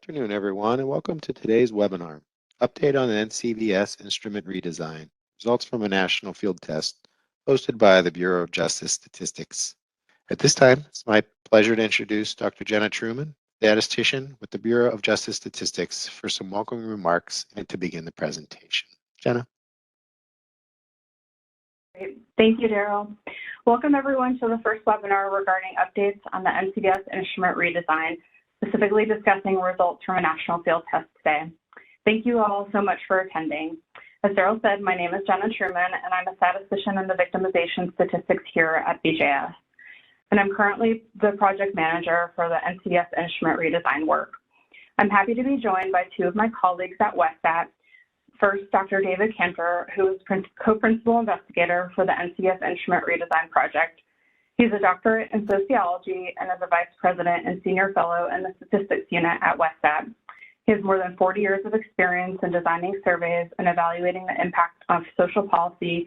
Afternoon, everyone, and welcome to today's webinar, Update on the NCVS Instrument Redesign, Results from a National Field Test, hosted by the Bureau of Justice Statistics. At this time, it's my pleasure to introduce Dr. Jenna Truman, statistician with the Bureau of Justice Statistics, for some welcoming remarks and to begin the presentation. Jenna. Great. Thank you, Daryl. Welcome, everyone, to the first webinar regarding updates on the NCVS instrument redesign, specifically discussing results from a national field test today. Thank you all so much for attending. As Daryl said, my name is Jenna Truman, and I'm a statistician in the Victimization Statistics here at BJS. And I'm currently the project manager for the NCVS instrument redesign work. I'm happy to be joined by two of my colleagues at WESTAT. First, Dr. David Cantor, who is co-principal investigator for the NCVS instrument redesign project. He's a doctorate in sociology and is a vice president and senior fellow in the statistics unit at WESTAT. He has more than 40 years of experience in designing surveys and evaluating the impact of social policy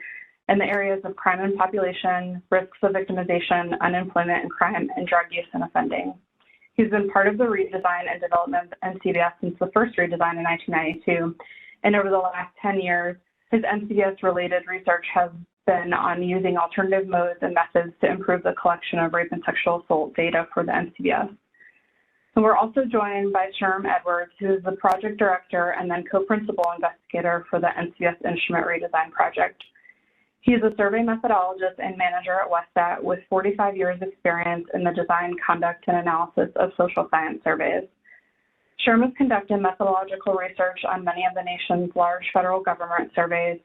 in the areas of crime and population, risks of victimization, unemployment and crime, and drug use and offending. He's been part of the redesign and development of NCVS since the first redesign in 1992, and over the last 10 years, his NCVS-related research has been on using alternative modes and methods to improve the collection of rape and sexual assault data for the NCVS. And we're also joined by Sherm Edwards, who is the project director and then co-principal investigator for the NCVS instrument redesign project. He's a survey methodologist and manager at WESTAT with 45 years experience in the design, conduct, and analysis of social science surveys. Sherm has conducted methodological research on many of the nation's large federal government surveys,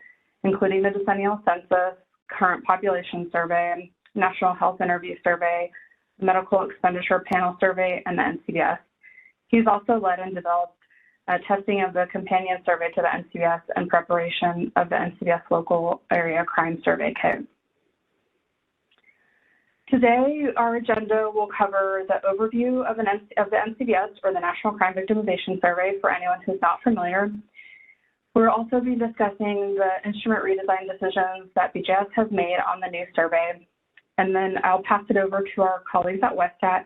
including the Decennial Census, Current Population Survey, National Health Interview Survey, Medical Expenditure Panel Survey, and the NCVS. He's also led and developed testing of the companion survey to the NCVS and preparation of the NCVS Local Area Crime Survey Kit. Today, our agenda will cover the overview of the NCVS, or the National Crime Victimization Survey, for anyone who's not familiar. We'll also be discussing the instrument redesign decisions that BJS has made on the new survey. And then I'll pass it over to our colleagues at WESTAT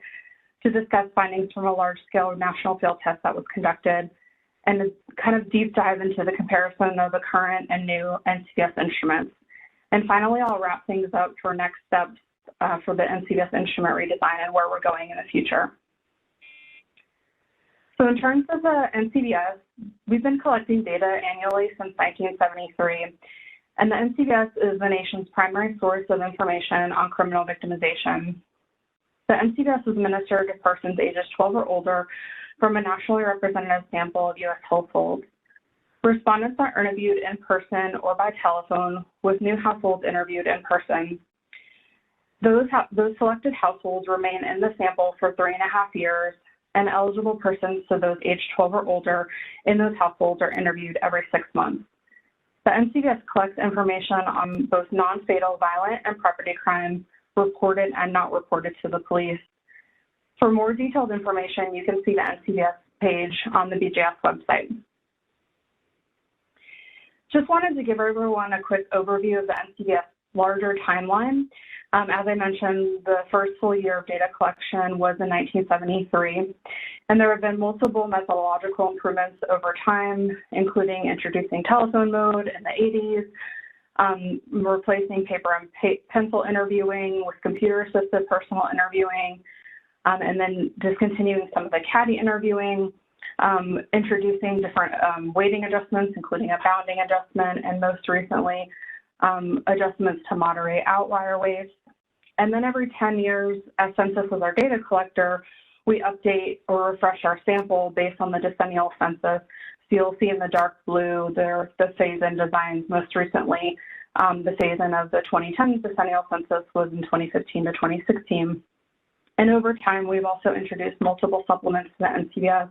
to discuss findings from a large-scale national field test that was conducted and kind of deep dive into the comparison of the current and new NCVS instruments. And finally, I'll wrap things up for next steps for the NCVS instrument redesign and where we're going in the future. So in terms of the NCVS, we've been collecting data annually since 1973, and the NCVS is the nation's primary source of information on criminal victimization. The NCVS is administered to persons ages 12 or older from a nationally representative sample of U.S. households. Respondents are interviewed in person or by telephone, with new households interviewed in person. Those selected households remain in the sample for 3.5 years, and eligible persons, so those aged 12 or older, in those households are interviewed every 6 months. The NCVS collects information on both non-fatal violent and property crimes reported and not reported to the police. For more detailed information, you can see the NCVS page on the BJS website. Just wanted to give everyone a quick overview of the NCVS larger timeline. As I mentioned, the first full year of data collection was in 1973, and there have been multiple methodological improvements over time, including introducing telephone mode in the 80s, replacing paper and pencil interviewing with computer-assisted personal interviewing, and then discontinuing some of the caddy interviewing, introducing different weighting adjustments, including a bounding adjustment, and most recently, adjustments to moderate outlier weights. And then every 10 years, as Census is our data collector, we update or refresh our sample based on the decennial census. So you'll see in the dark blue the phase-in designs. Most recently, the phase-in of the 2010 decennial census was in 2015 to 2016. And over time, we've also introduced multiple supplements to the NCVS,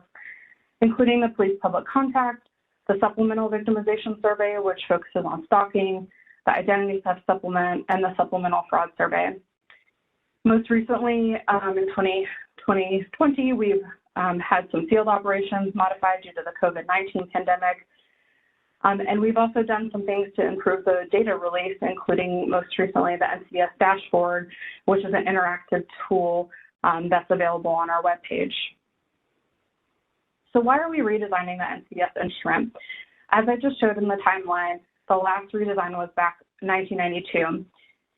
including the police public contact, the supplemental victimization survey, which focuses on stalking, the identity theft supplement, and the supplemental fraud survey. Most recently, in 2020, we've had some field operations modified due to the COVID-19 pandemic. And we've also done some things to improve the data release, including most recently the NCVS dashboard, which is an interactive tool that's available on our webpage. So why are we redesigning the NCVS instrument? As I just showed in the timeline, the last redesign was back in 1992.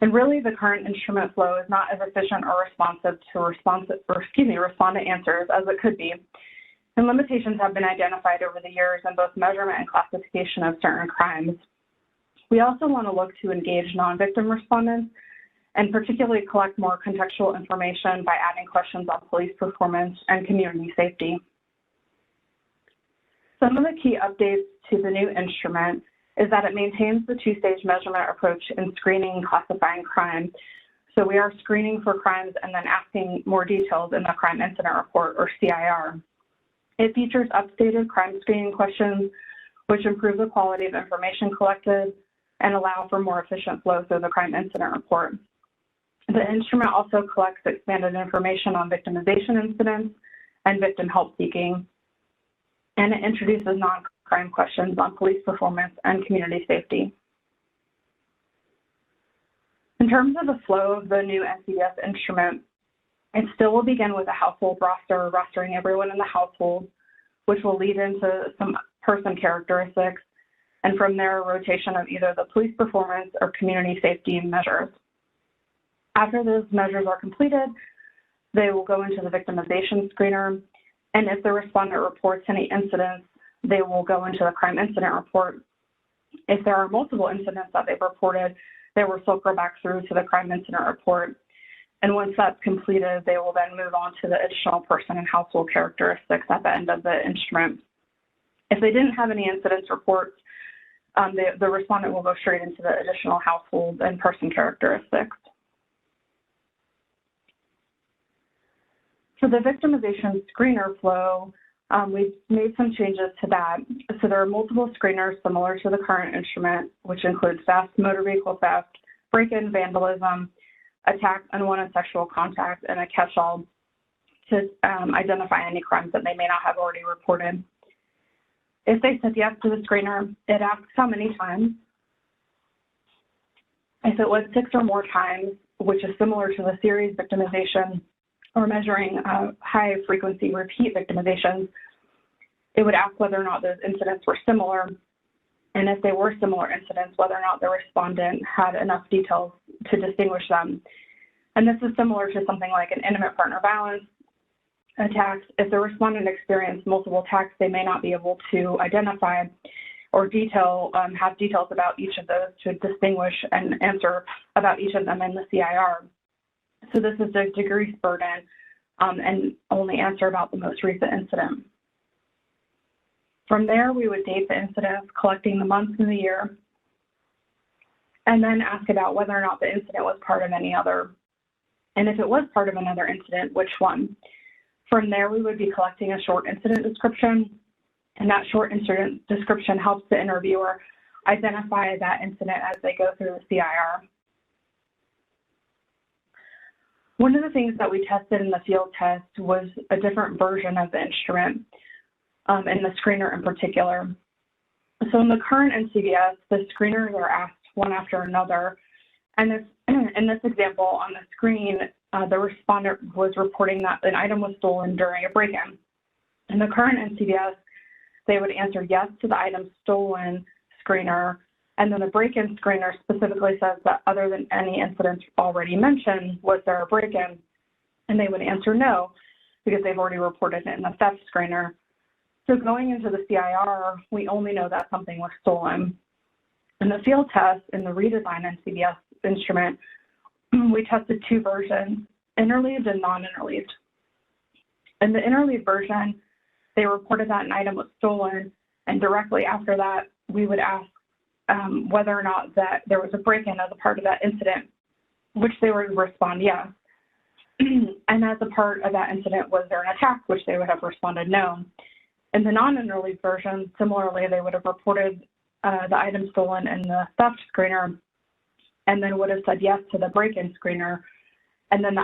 And really the current instrument flow is not as efficient or responsive to respondent answers as it could be. And limitations have been identified over the years in both measurement and classification of certain crimes. We also want to look to engage non-victim respondents and particularly collect more contextual information by adding questions on police performance and community safety. Some of the key updates to the new instrument is that it maintains the two-stage measurement approach in screening and classifying crime. So we are screening for crimes and then asking more details in the crime incident report, or CIR. It features updated crime screening questions, which improve the quality of information collected and allow for more efficient flow through the crime incident report. The instrument also collects expanded information on victimization incidents and victim help seeking, and it introduces non-crime questions on police performance and community safety. In terms of the flow of the new NCVS instrument, it still will begin with a household roster, rostering everyone in the household, which will lead into some person characteristics, and from there, a rotation of either the police performance or community safety measures. After those measures are completed, they will go into the victimization screener, and if the respondent reports any incidents, they will go into the crime incident report. If there are multiple incidents that they've reported, they will filter back through to the crime incident report. And once that's completed, they will then move on to the additional person and household characteristics at the end of the instrument. If they didn't have any incidents reports, the respondent will go straight into the additional household and person characteristics. For the victimization screener flow, we've made some changes to that. So there are multiple screeners similar to the current instrument, which include theft, motor vehicle theft, break-in, vandalism, attack, unwanted sexual contact, and a catch-all to identify any crimes that they may not have already reported. If they said yes to the screener, it asks how many times. If it was 6 or more times, which is similar to the series victimization or measuring high-frequency repeat victimizations, it would ask whether or not those incidents were similar, and if they were similar incidents, whether or not the respondent had enough details to distinguish them. And this is similar to something like an intimate partner violence attacks. If the respondent experienced multiple attacks, they may not be able to identify or have details about each of those to distinguish and answer about each of them in the CIR. So this is the degrees burden and only answer about the most recent incident. From there, we would date the incidents, collecting the month and the year, and then ask about whether or not the incident was part of any other. And if it was part of another incident, which one? From there, we would be collecting a short incident description, and that short incident description helps the interviewer identify that incident as they go through the CIR. One of the things that we tested in the field test was a different version of the instrument, in the screener in particular. So in the current NCVS, the screeners are asked one after another. And in this example on the screen, the respondent was reporting that an item was stolen during a break-in. In the current NCVS, they would answer yes to the item stolen screener, and then the break-in screener specifically says that other than any incidents already mentioned, was there a break-in? And they would answer no, because they've already reported it in the theft screener. So going into the CIR, we only know that something was stolen. In the field test, in the Redesign NCVS instrument, we tested 2 versions, interleaved and non-interleaved. In the interleaved version, they reported that an item was stolen, and directly after that, we would ask whether or not that there was a break-in as a part of that incident, which they would respond yes. And as a part of that incident, was there an attack, which they would have responded no. In the non-interleaved version, similarly, they would have reported the item stolen in the theft screener, and then would have said yes to the break-in screener, and then the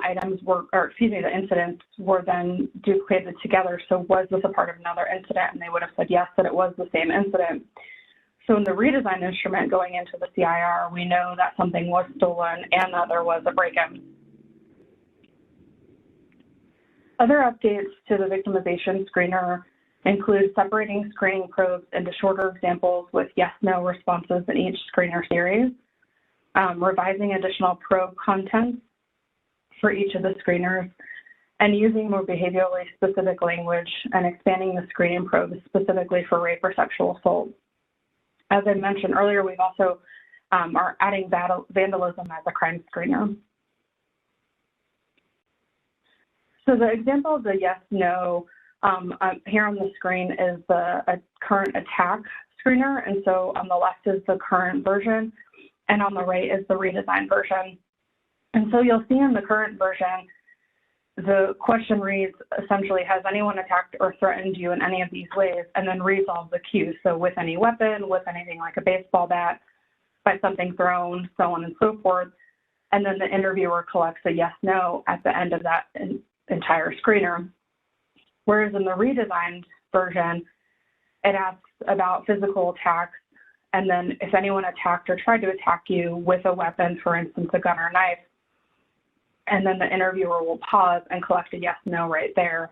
the incidents were then duplicated together. So was this a part of another incident? And they would have said yes, that it was the same incident. So in the Redesign instrument going into the CIR, we know that something was stolen and that there was a break-in. Other updates to the victimization screener include separating screening probes into shorter examples with yes/no responses in each screener series, revising additional probe content for each of the screeners, and using more behaviorally specific language and expanding the screening probes specifically for rape or sexual assault. As I mentioned earlier, we've also are adding vandalism as a crime screener. So the example of the yes/no here on the screen is a current attack screener, and so on the left is the current version, and on the right is the redesigned version. And so you'll see in the current version, the question reads essentially, has anyone attacked or threatened you in any of these ways? And then reads all the cues. So with any weapon, with anything like a baseball bat, by something thrown, so on and so forth. And then the interviewer collects a yes/no at the end of that entire screener. Whereas in the redesigned version, it asks about physical attacks, and then if anyone attacked or tried to attack you with a weapon, for instance, a gun or knife, and then the interviewer will pause and collect a yes/no right there.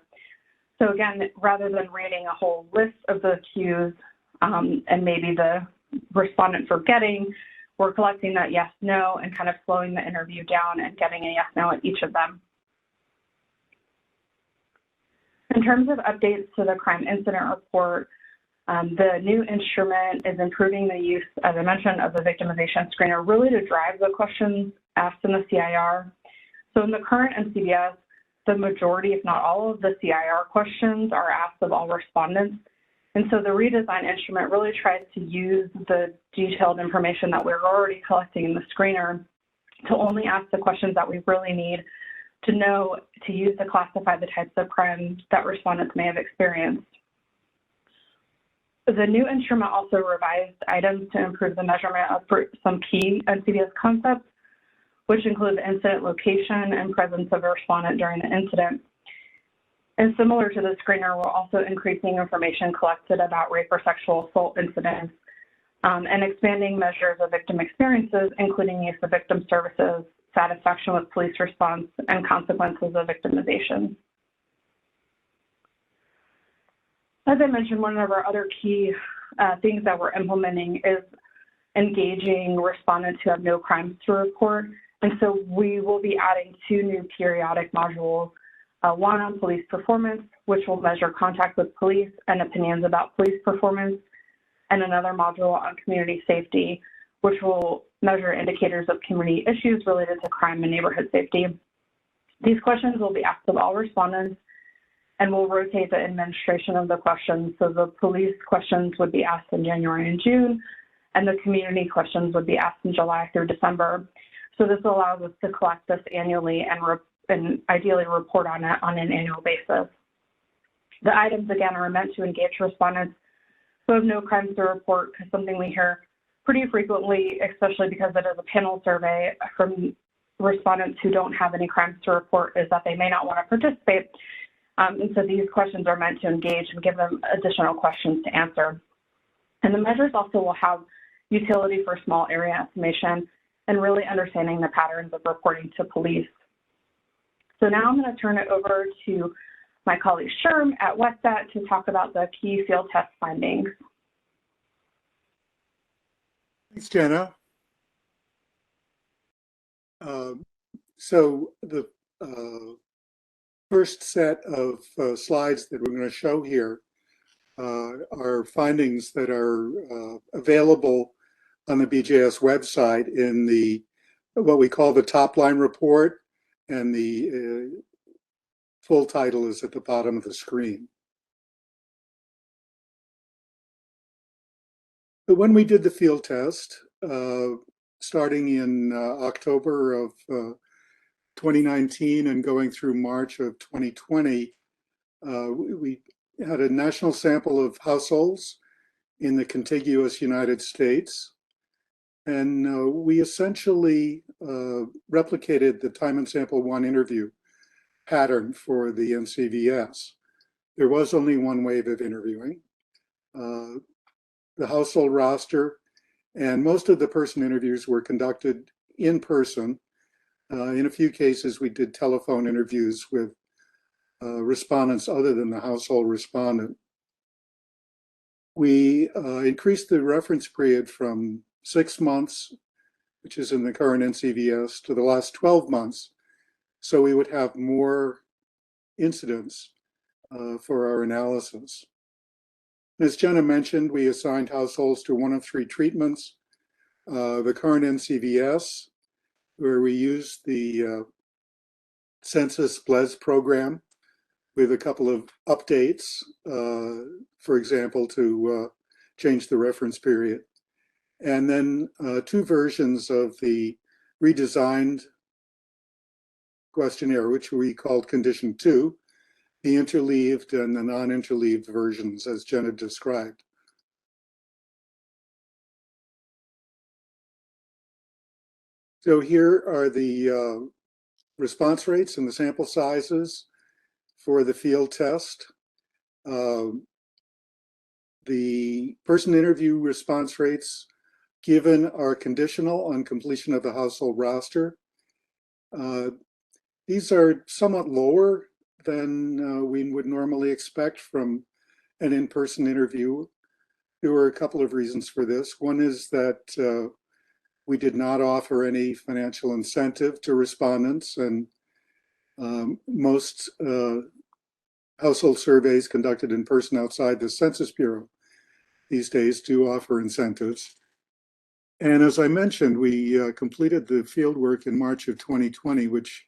So again, rather than reading a whole list of the cues and maybe the respondent forgetting, we're collecting that yes/no and kind of slowing the interview down and getting a yes/no at each of them. In terms of updates to the crime incident report, the new instrument is improving the use, as I mentioned, of the victimization screener really to drive the questions asked in the CIR. So in the current NCVS, the majority, if not all of the CIR questions are asked of all respondents. And so the redesign instrument really tries to use the detailed information that we're already collecting in the screener to only ask the questions that we really need to know to use to classify the types of crimes that respondents may have experienced. The new instrument also revised items to improve the measurement of some key NCVS concepts, which include the incident location and presence of a respondent during the incident. And similar to the screener, we're also increasing information collected about rape or sexual assault incidents and expanding measures of victim experiences, including use of victim services, satisfaction with police response, and consequences of victimization. As I mentioned, one of our other key things that we're implementing is engaging respondents who have no crimes to report. And so we will be adding 2 new periodic modules, one on police performance, which will measure contact with police and opinions about police performance, and another module on community safety, which will measure indicators of community issues related to crime and neighborhood safety. These questions will be asked of all respondents, and we'll rotate the administration of the questions. So the police questions would be asked in January and June, and the community questions would be asked in July through December. So this allows us to collect this annually and ideally report on it on an annual basis. The items, again, are meant to engage respondents who have no crimes to report, because something we hear pretty frequently, especially because it is a panel survey from respondents who don't have any crimes to report, is that they may not want to participate. And so these questions are meant to engage and give them additional questions to answer. And the measures also will have utility for small area estimation and really understanding the patterns of reporting to police. So now I'm going to turn it over to my colleague Sherm at WestStat to talk about the key field test findings. Thanks, Jenna. So the first set of slides that we're going to show here are findings that are available on the BJS website in the what we call the top line report, and the full title is at the bottom of the screen. But when we did the field test, starting in October of 2019 and going through March of 2020, we had a national sample of households in the contiguous United States. And we essentially replicated the time and sample 1 interview pattern for the NCVS. There was only one wave of interviewing. The household roster and most of the person interviews were conducted in person. In a few cases, we did telephone interviews with respondents other than the household respondent. We increased the reference period from 6 months, which is in the current NCVS, to the last 12 months, so we would have more incidents for our analysis. As Jenna mentioned, we assigned households to one of 3 treatments. The current NCVS, where we use the Census BLES program with a couple of updates, for example, to change the reference period. And then 2 versions of the redesigned questionnaire, which we called Condition 2, the interleaved and the non-interleaved versions, as Jenna described. So here are the response rates and the sample sizes for the field test. The person interview response rates given are conditional on completion of the household roster. These are somewhat lower than we would normally expect from an in-person interview. There were a couple of reasons for this. One is that we did not offer any financial incentive to respondents, and most household surveys conducted in person outside the Census Bureau these days do offer incentives. And as I mentioned, we completed the field work in March of 2020, which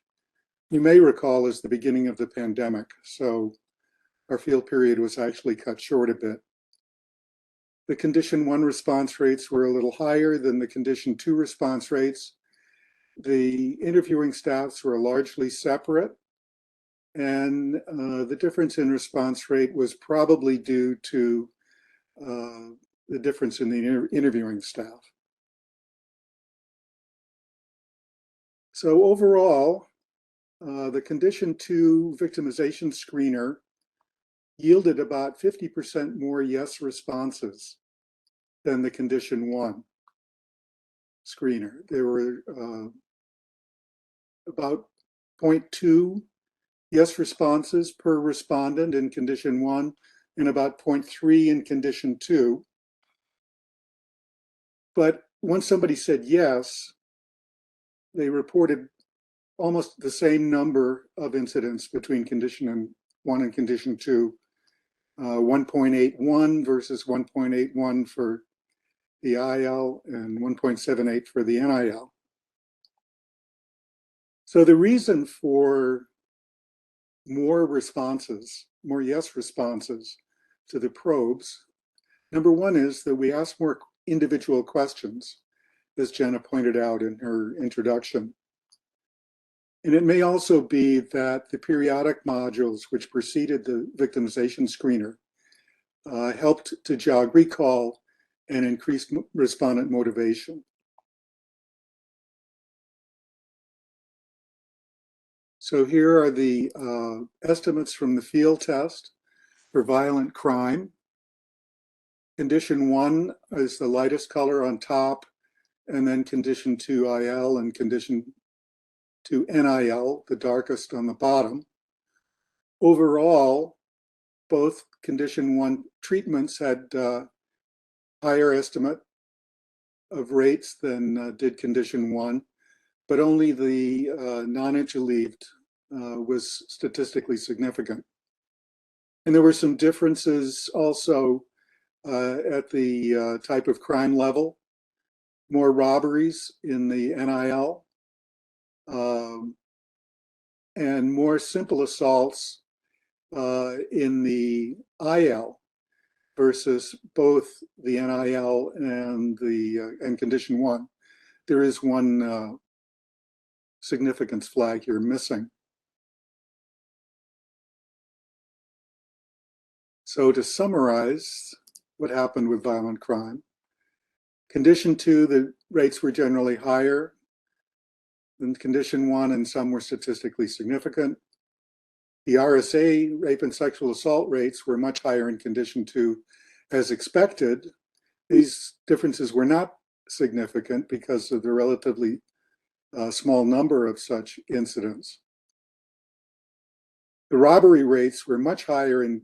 you may recall is the beginning of the pandemic. So our field period was actually cut short a bit. The Condition 1 response rates were a little higher than the Condition 2 response rates. The interviewing staffs were largely separate, and the difference in response rate was probably due to the difference in the interviewing staff. So overall, the Condition 2 victimization screener yielded about 50% more yes responses than the Condition 1 screener. There were about 0.2 yes responses per respondent in Condition 1 and about 0.3 in Condition 2. But once somebody said yes, they reported almost the same number of incidents between Condition 1 and Condition 2, 1.81 versus 1.81 for the IL and 1.78 for the NIL. So the reason for more responses, more yes responses to the probes, number one is that we ask more individual questions, as Jenna pointed out in her introduction. And it may also be that the periodic modules which preceded the victimization screener helped to jog recall and increase respondent motivation. So here are the estimates from the field test for violent crime. Condition 1 is the lightest color on top, and then Condition 2 IL and Condition 2 NIL, the darkest on the bottom. Overall, both Condition 1 treatments had higher estimate of rates than did Condition 1, but only the non-interleaved was statistically significant. And there were some differences also at the type of crime level, more robberies in the NIL, and more simple assaults in the IL versus both the NIL and and Condition 1. There is one significance flag here missing. So to summarize what happened with violent crime, Condition 2, the rates were generally higher than Condition 1, and some were statistically significant. The RSA, rape and sexual assault rates, were much higher in Condition 2 as expected. These differences were not significant because of the relatively small number of such incidents. The robbery rates were much higher in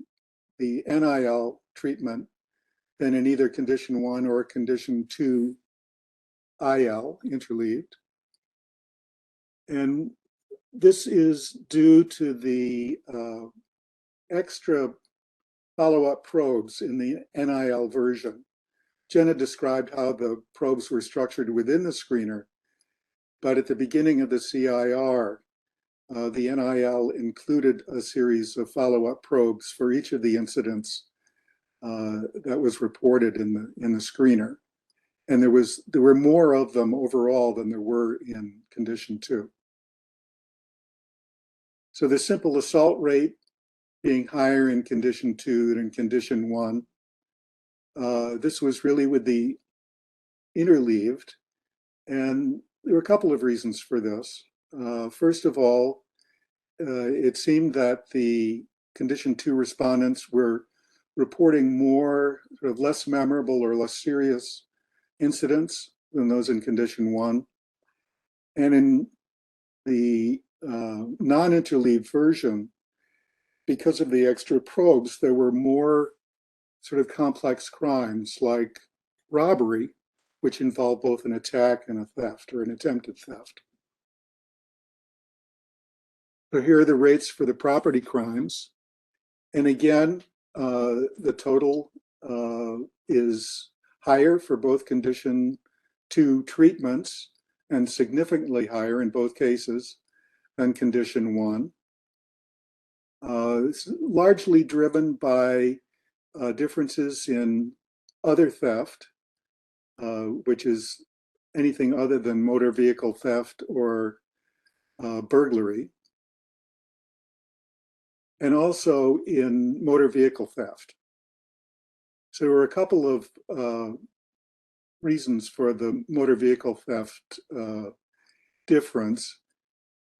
the NIL treatment than in either condition 1 or condition 2 IL, interleaved. And this is due to the extra follow-up probes in the NIL version. Jenna described how the probes were structured within the screener, but at the beginning of the CIR, the NIL included a series of follow-up probes for each of the incidents that was reported in the screener. And there were more of them overall than there were in condition 2. So the simple assault rate being higher in condition 2 than in condition 1. This was really with the interleaved, and there were a couple of reasons for this. First of all, it seemed that the condition 2 respondents were reporting more sort of less memorable or less serious incidents than those in condition 1. And in the non-interleaved version, because of the extra probes, there were more sort of complex crimes like robbery, which involved both an attack and a theft or an attempted theft. So here are the rates for the property crimes. And again, the total is higher for both condition 2 treatments and significantly higher in both cases than condition 1. It's largely driven by differences in other theft, which is anything other than motor vehicle theft or burglary, and also in motor vehicle theft. So there were a couple of reasons for the motor vehicle theft difference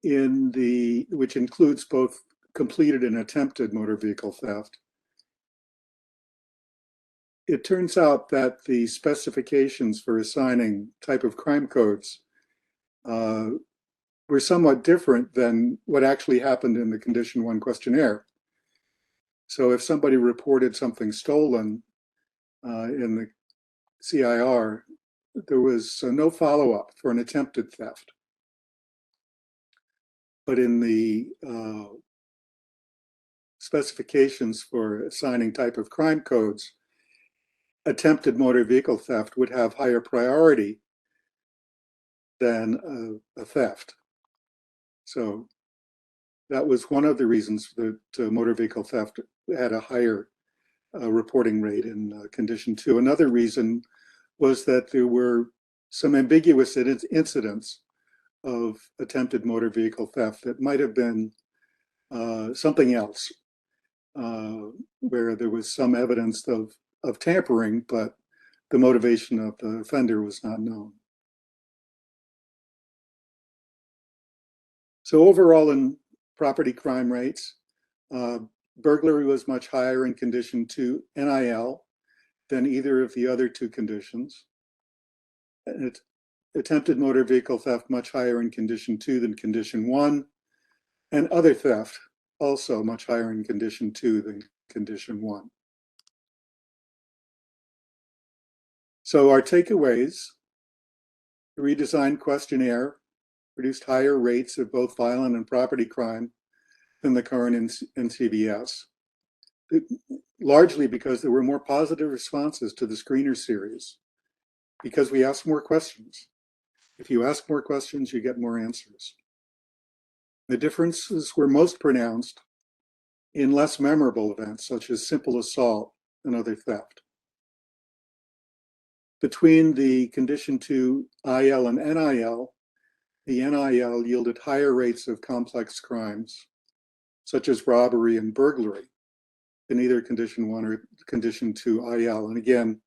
which includes both completed and attempted motor vehicle theft. It turns out that the specifications for assigning type of crime codes were somewhat different than what actually happened in the condition 1 questionnaire. So if somebody reported something stolen in the CIR, there was no follow-up for an attempted theft. But in the specifications for assigning type of crime codes, attempted motor vehicle theft would have higher priority than a theft. So that was one of the reasons that motor vehicle theft had a higher reporting rate in condition 2. Another reason was that there were some ambiguous incidents of attempted motor vehicle theft that might have been something else, where there was some evidence of tampering, but the motivation of the offender was not known. So overall in property crime rates, burglary was much higher in condition 2 NIL than either of the other two conditions. And attempted motor vehicle theft much higher in condition 2 than condition 1, and other theft also much higher in condition 2 than condition 1. So our takeaways: the redesigned questionnaire produced higher rates of both violent and property crime than the current NCVS, largely because there were more positive responses to the screener series, because we asked more questions. If you ask more questions, you get more answers. The differences were most pronounced in less memorable events, such as simple assault and other theft. Between the condition 2 IL and NIL, the NIL yielded higher rates of complex crimes, such as robbery and burglary, in either condition 1 or condition 2 IL. And again,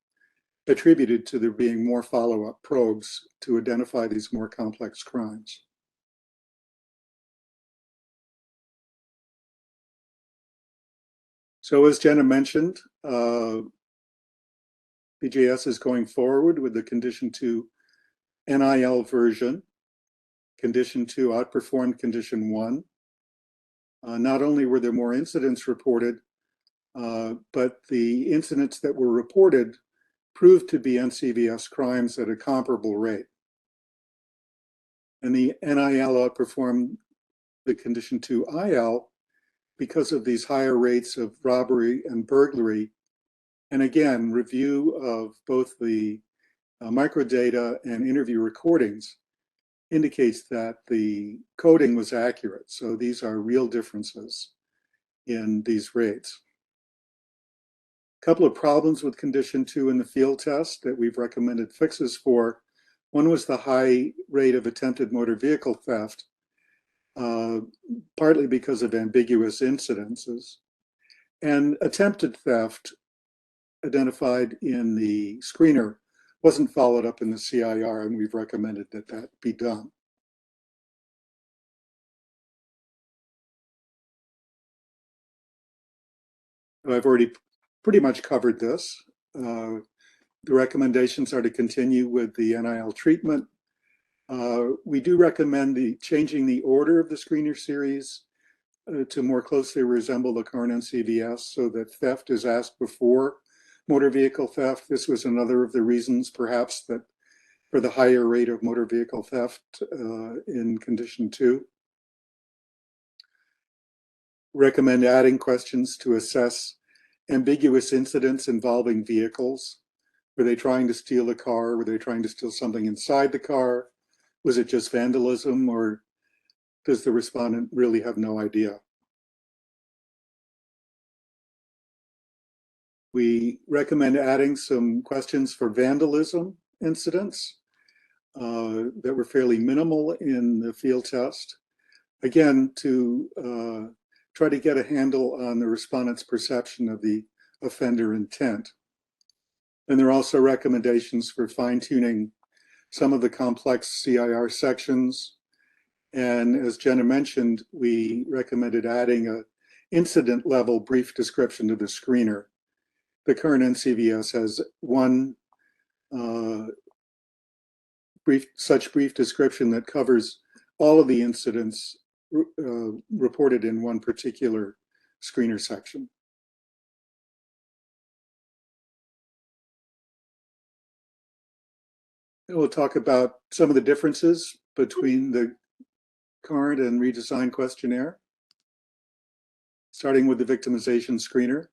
attributed to there being more follow-up probes to identify these more complex crimes. So as Jenna mentioned, BJS is going forward with the condition 2 NIL version. Condition 2 outperformed condition 1. Not only were there more incidents reported, but the incidents that were reported proved to be NCVS crimes at a comparable rate. And the NIL outperformed the condition 2 IL because of these higher rates of robbery and burglary. And again, review of both the microdata and interview recordings indicates that the coding was accurate. So these are real differences in these rates. A couple of problems with condition 2 in the field test that we've recommended fixes for. One was the high rate of attempted motor vehicle theft, partly because of ambiguous incidences. And attempted theft identified in the screener wasn't followed up in the CIR, and we've recommended that that be done. I've already pretty much covered this. The recommendations are to continue with the NIL treatment. We do recommend changing the order of the screener series to more closely resemble the current NCVS so that theft is asked before motor vehicle theft. This was another of the reasons perhaps that for the higher rate of motor vehicle theft in condition 2. Recommend adding questions to assess ambiguous incidents involving vehicles. Were they trying to steal a car? Were they trying to steal something inside the car? Was it just vandalism, or does the respondent really have no idea? We recommend adding some questions for vandalism incidents that were fairly minimal in the field test. Again, to try to get a handle on the respondent's perception of the offender intent. And there are also recommendations for fine-tuning some of the complex CIR sections. And as Jenna mentioned, we recommended adding an incident level brief description to the screener. The current NCVS has one such brief description that covers all of the incidents reported in one particular screener section. And we'll talk about some of the differences between the current and redesigned questionnaire, starting with the victimization screener.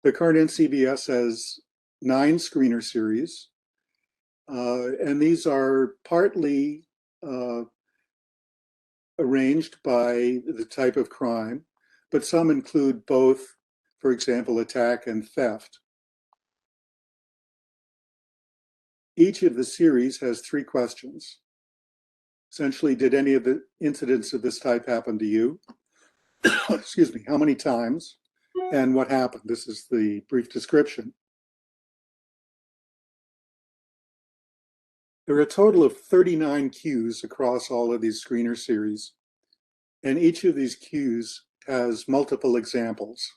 The current NCVS has 9 screener series, and these are partly arranged by the type of crime, but some include both, for example, attack and theft. Each of the series has 3 questions. Essentially, did any of the incidents of this type happen to you? Excuse me, how many times? And what happened? This is the brief description. There are a total of 39 cues across all of these screener series, and each of these cues has multiple examples.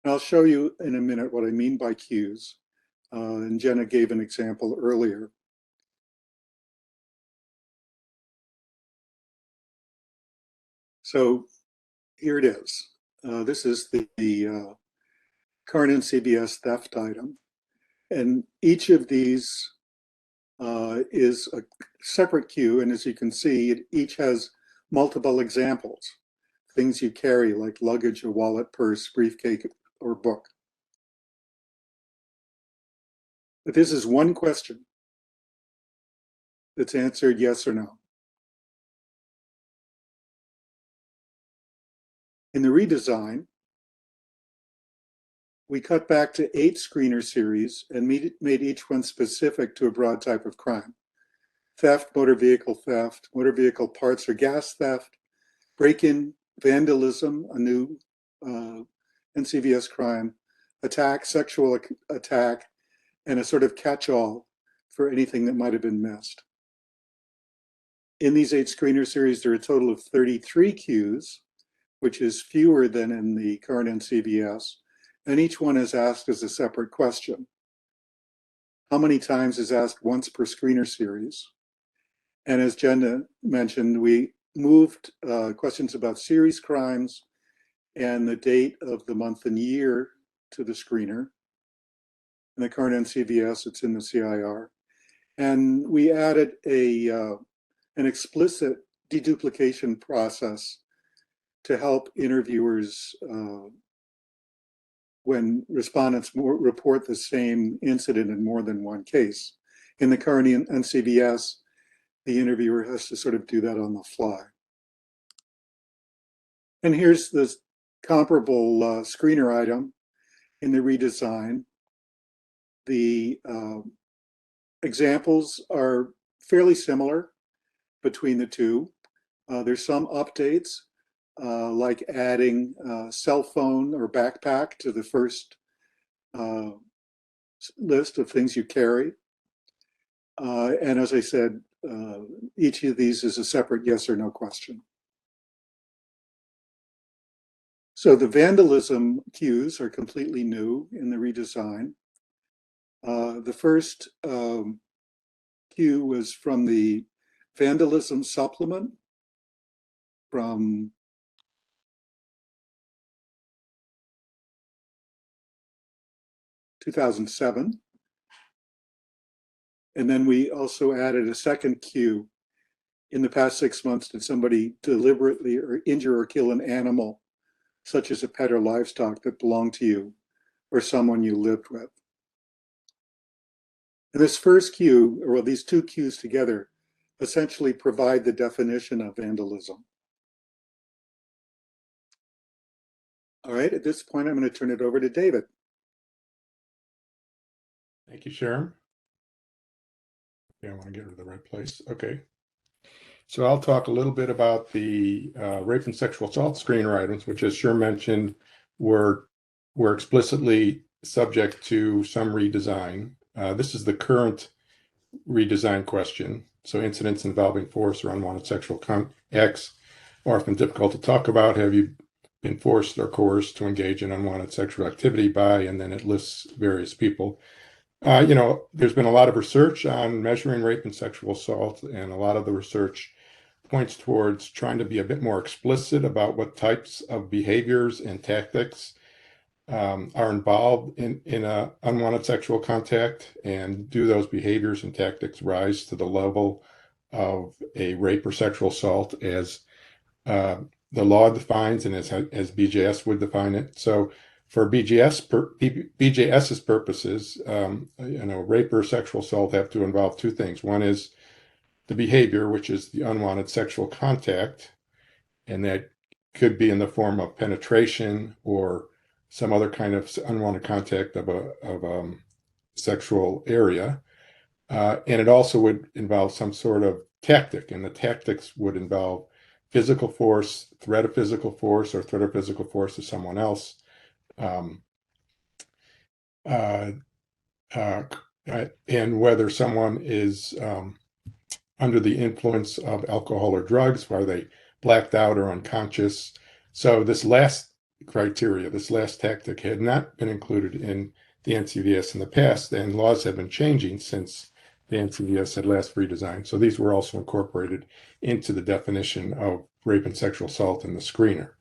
And I'll show you in a minute what I mean by cues, and Jenna gave an example earlier. So here it is. This is the current NCVS theft item, and each of these is a separate cue, and as you can see, it each has multiple examples, things you carry like luggage, a wallet, purse, briefcase, or book. But this is one question that's answered yes or no. In the redesign, we cut back to 8 screener series and made each one specific to a broad type of crime. Theft, motor vehicle parts or gas theft, break-in, vandalism, a new NCVS crime, attack, sexual attack, and a sort of catch-all for anything that might have been missed. In these 8 screener series, there are a total of 33 cues, which is fewer than in the current NCVS, and each one is asked as a separate question. How many times is asked once per screener series? And as Jenna mentioned, we moved questions about series crimes and the date of the month and year to the screener. In the current NCVS, it's in the CIR. And we added an explicit deduplication process to help interviewers when respondents report the same incident in more than one case. In the current NCVS, the interviewer has to sort of do that on the fly. And here's the comparable screener item in the redesign. The examples are fairly similar between the two. There's some updates, like adding cell phone or backpack to the first list of things you carry. And as I said, each of these is a separate yes or no question. So the vandalism cues are completely new in the redesign. The first cue was from the vandalism supplement from 2007. And then we also added a second cue. In the past 6 months, did somebody deliberately or injure or kill an animal, such as a pet or livestock that belonged to you or someone you lived with? And this first cue, or these two cues together, essentially provide the definition of vandalism. All right, at this point, I'm going to turn it over to David. Thank you, Sharon. Okay, I want to get to the right place. Okay. So I'll talk a little bit about the rape and sexual assault screener items, which, as Sharon mentioned, were explicitly subject to some redesign. This is the current redesign question. So incidents involving force or unwanted sexual acts are often difficult to talk about. Have you been forced or coerced to engage in unwanted sexual activity by, and then it lists various people. There's been a lot of research on measuring rape and sexual assault, and a lot of the research points towards trying to be a bit more explicit about what types of behaviors and tactics are involved in unwanted sexual contact, and do those behaviors and tactics rise to the level of a rape or sexual assault as the law defines and as BJS would define it. So for BJS's purposes, rape or sexual assault have to involve two things. One is the behavior, which is the unwanted sexual contact, and that could be in the form of penetration or some other kind of unwanted contact of a sexual area. And it also would involve some sort of tactic, and the tactics would involve physical force, threat of physical force, or threat of physical force to someone else. And whether someone is under the influence of alcohol or drugs, whether they blacked out or unconscious. So this last criteria, this last tactic, had not been included in the NCVS in the past, and laws have been changing since the NCVS had last redesigned. So these were also incorporated into the definition of rape and sexual assault in the screener.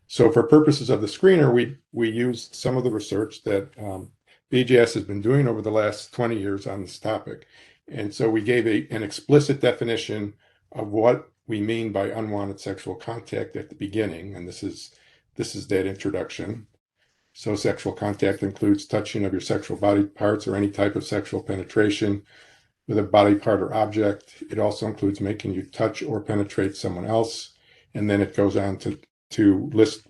So for purposes of the screener, we used some of the research that BJS has been doing over the last 20 years on this topic. And so we gave an explicit definition of what we mean by unwanted sexual contact at the beginning. And this is that introduction. So sexual contact includes touching of your sexual body parts or any type of sexual penetration with a body part or object. It also includes making you touch or penetrate someone else. And then it goes on to list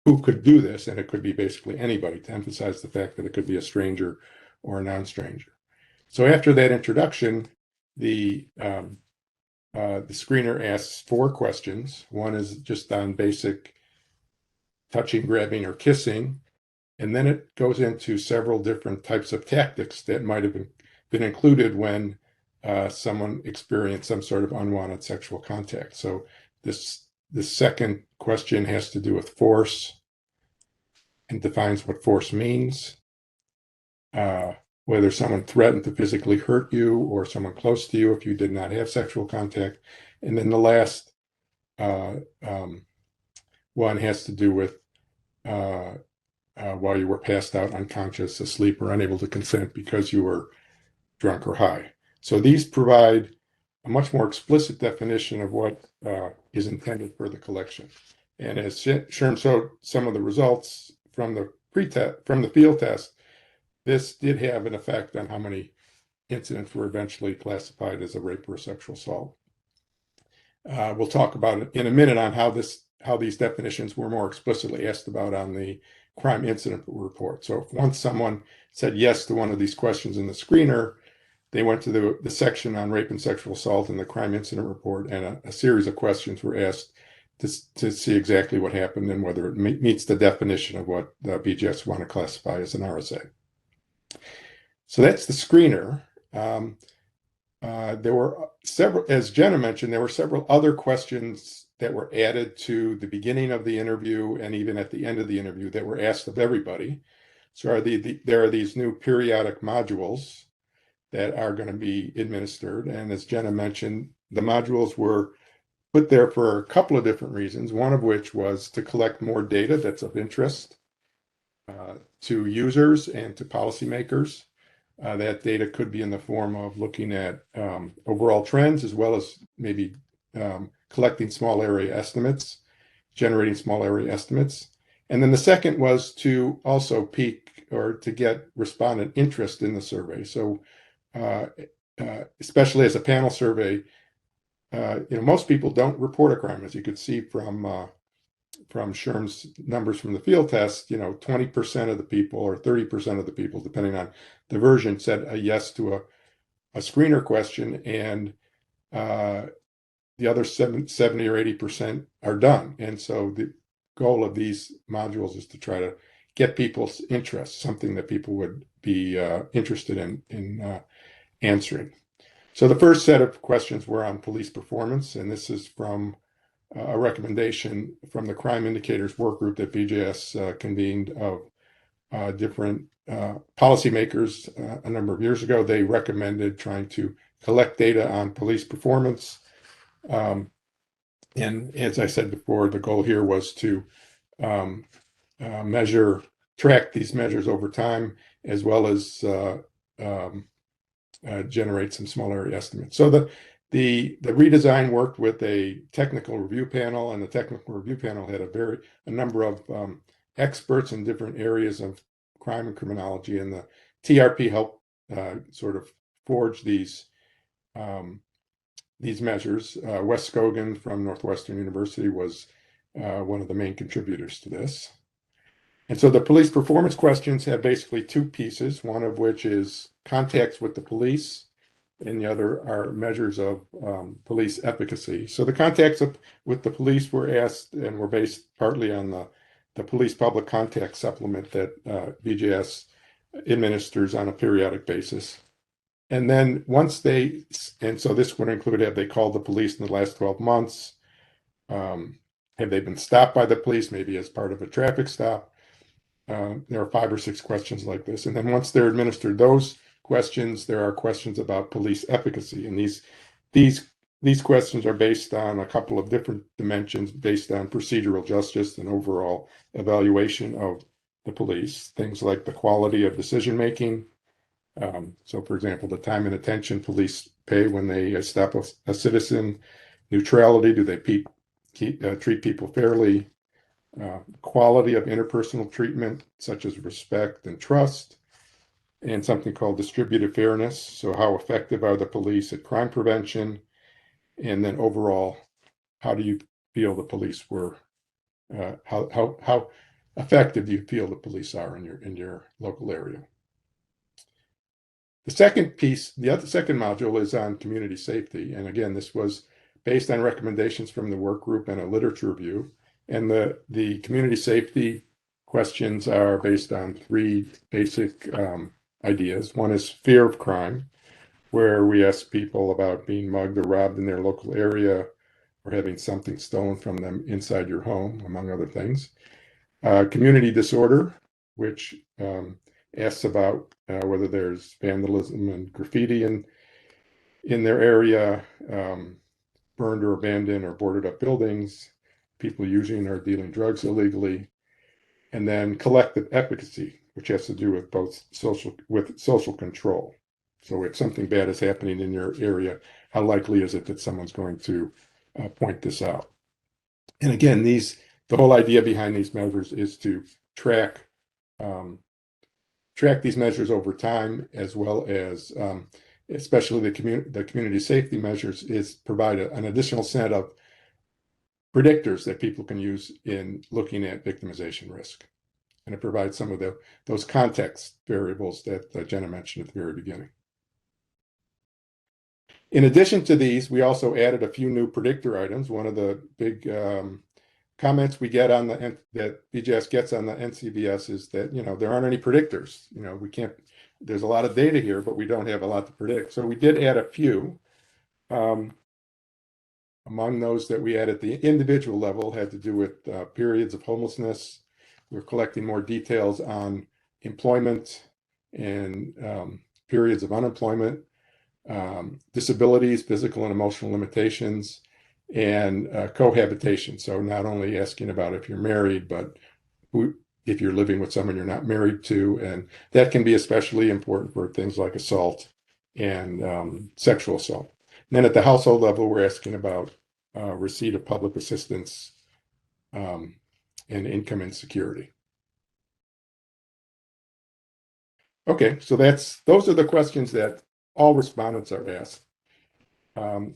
who could do this. And it could be basically anybody, to emphasize the fact that it could be a stranger or a non-stranger. So after that introduction, the screener asks 4 questions. One is just on basic touching, grabbing, or kissing. And then it goes into several different types of tactics that might have been included when someone experienced some sort of unwanted sexual contact. So this second question has to do with force and defines what force means. Whether someone threatened to physically hurt you or someone close to you if you did not have sexual contact. And then the last One has to do with while you were passed out, unconscious, asleep, or unable to consent because you were drunk or high. So these provide a much more explicit definition of what is intended for the collection. And as Sherm showed some of the results from the field test, this did have an effect on how many incidents were eventually classified as a rape or a sexual assault. We'll talk about it in a minute on how these definitions were more explicitly asked about on the crime incident report. So if once someone said yes to one of these questions in the screener, they went to the section on rape and sexual assault in the crime incident report, and a series of questions were asked to see exactly what happened and whether it meets the definition of what the BGS want to classify as an RSA. So that's the screener. There were several, as Jenna mentioned, there were several other questions that were added to the beginning of the interview and even at the end of the interview that were asked of everybody. So there are these new periodic modules that are going to be administered. And as Jenna mentioned, the modules were put there for a couple of different reasons, one of which was to collect more data that's of interest to users and to policymakers. That data could be in the form of looking at overall trends, as well as maybe collecting small area estimates, generating small area estimates. And then the second was to also peak or to get respondent interest in the survey. So especially as a panel survey, most people don't report a crime, as you could see from Sherm's numbers from the field test. 20% of the people or 30% of the people, depending on the version, said a yes to a screener question, and the other 70 or 80% are done. And so the goal of these modules is to try to get people's interest, something that people would be interested in answering. So the first set of questions were on police performance, and this is from a recommendation from the crime indicators work group that BJS convened of different policymakers a number of years ago. They recommended trying to collect data on police performance. And as I said before, the goal here was to track these measures over time, as well as generate some small area estimates. So the redesign worked with a technical review panel, and the technical review panel had a number of experts in different areas of crime and criminology, and the TRP helped sort of forge these measures. Wes Scogan from Northwestern University was one of the main contributors to this. And so the police performance questions have basically two pieces, one of which is contacts with the police, and the other are measures of police efficacy. So the contacts with the police were asked and were based partly on the police public contact supplement that BJS administers on a periodic basis. And then so this would include, have they called the police in the last 12 months? Have they been stopped by the police, maybe as part of a traffic stop? There are 5 or 6 questions like this. And then once they're administered those questions, there are questions about police efficacy. And these questions are based on a couple of different dimensions, based on procedural justice and overall evaluation of the police. Things like the quality of decision-making. So for example, the time and attention police pay when they stop a citizen. Neutrality, do they treat people fairly? Quality of interpersonal treatment, such as respect and trust, and something called distributed fairness. So how effective are the police at crime prevention? And then overall, how do you feel the police were, how effective do you feel the police are in your local area? The second piece, the second module is on community safety. And again, this was based on recommendations from the work group and a literature review. And the community safety questions are based on 3 basic ideas. One is fear of crime, where we ask people about being mugged or robbed in their local area, or having something stolen from them inside your home, among other things. Community disorder, which asks about whether there's vandalism and graffiti in their area, burned or abandoned or boarded up buildings, people using or dealing drugs illegally, and then collective efficacy, which has to do with both social control. So if something bad is happening in your area, how likely is it that someone's going to point this out? And again, the whole idea behind these measures is to track these measures over time, as well as especially the community safety measures, is provide an additional set of predictors that people can use in looking at victimization risk. And it provides some of those context variables that Jenna mentioned at the very beginning. In addition to these, we also added a few new predictor items. One of the big comments we get on that BJS gets on the NCVS is that, there aren't any predictors. We can't, there's a lot of data here, but we don't have a lot to predict. So we did add a few. Among those that we had at the individual level had to do with periods of homelessness. We're collecting more details on employment and periods of unemployment, disabilities, physical and emotional limitations, and cohabitation. So not only asking about if you're married, but if you're living with someone you're not married to. And that can be especially important for things like assault and sexual assault. And then at the household level, we're asking about receipt of public assistance and income insecurity. Okay, so those are the questions that all respondents are asked. As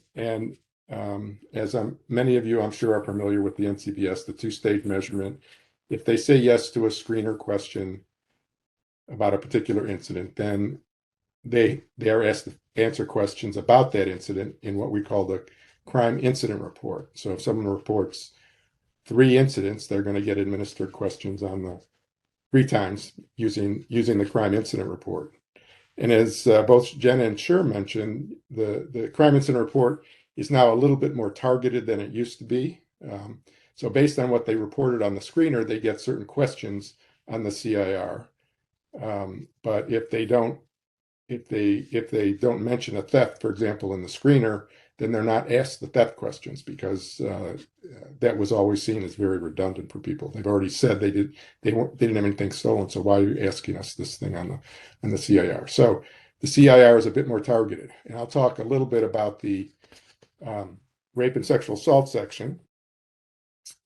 many of you, I'm sure, are familiar with the NCBS, the two-stage measurement. If they say yes to a screener question about a particular incident, then they are asked to answer questions about that incident in what we call the crime incident report. So if someone reports 3 incidents, they're going to get administered questions on the 3 times using the crime incident report. And as both Jenna and Sher mentioned, the crime incident report is now a little bit more targeted than it used to be. So based on what they reported on the screener, they get certain questions on the CIR. But if they don't mention a theft, for example, in the screener, then they're not asked the theft questions, because that was always seen as very redundant for people. They've already said they didn't have anything stolen, so why are you asking us this thing on the CIR? So the CIR is a bit more targeted, and I'll talk a little bit about the rape and sexual assault section.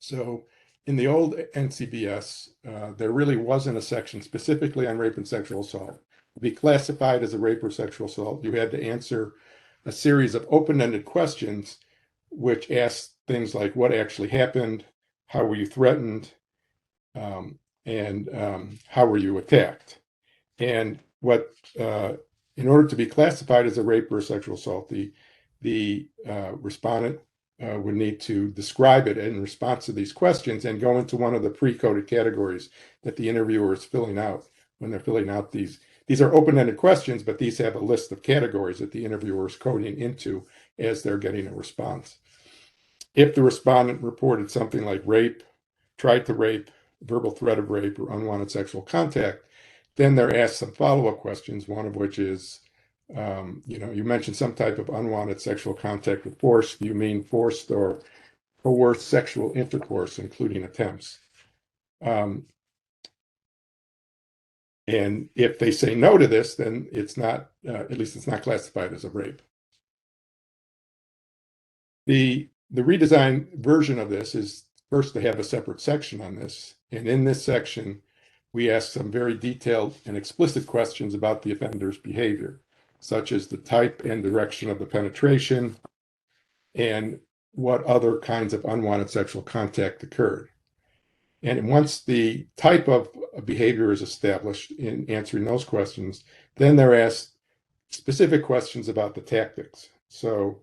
So in the old NCBS, there really wasn't a section specifically on rape and sexual assault. To be classified as a rape or sexual assault, you had to answer a series of open-ended questions, which asked things like what actually happened, how were you threatened, and how were you attacked. And in order to be classified as a rape or a sexual assault, the respondent would need to describe it in response to these questions and go into one of the pre-coded categories that the interviewer is filling out when they're filling out these. These are open-ended questions, but these have a list of categories that the interviewer is coding into as they're getting a response. If the respondent reported something like rape, tried to rape, verbal threat of rape, or unwanted sexual contact, then they're asked some follow-up questions, one of which is, you mentioned some type of unwanted sexual contact with force. Do you mean forced or coerced sexual intercourse, including attempts? And if they say no to this, then it's not, at least it's not classified as a rape. The redesigned version of this is first to have a separate section on this. And in this section, we ask some very detailed and explicit questions about the offender's behavior, such as the type and direction of the penetration and what other kinds of unwanted sexual contact occurred. And once the type of behavior is established in answering those questions, then they're asked specific questions about the tactics. So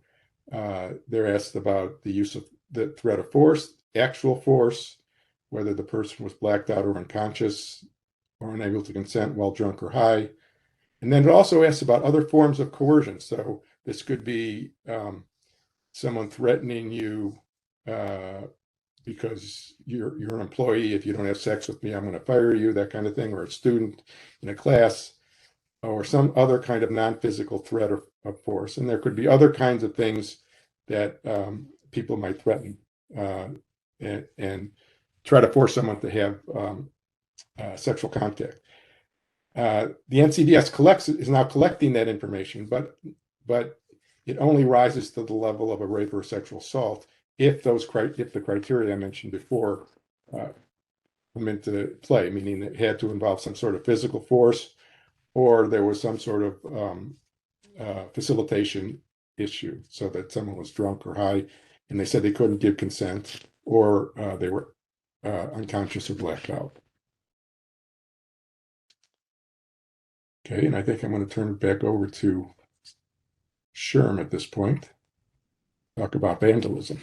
they're asked about the use of the threat of force, actual force, whether the person was blacked out or unconscious or unable to consent while drunk or high. And then it also asks about other forms of coercion. So this could be someone threatening you because you're an employee. If you don't have sex with me, I'm going to fire you, that kind of thing, or a student in a class, or some other kind of non-physical threat of force. And there could be other kinds of things that people might threaten and try to force someone to have sexual contact. The NCVS is now collecting that information, but it only rises to the level of a rape or sexual assault if the criteria I mentioned before come into play, meaning it had to involve some sort of physical force, or there was some sort of facilitation issue, so that someone was drunk or high and they said they couldn't give consent, or they were unconscious or blacked out. Okay, and I think I'm going to turn it back over to Sherm at this point. Talk about vandalism.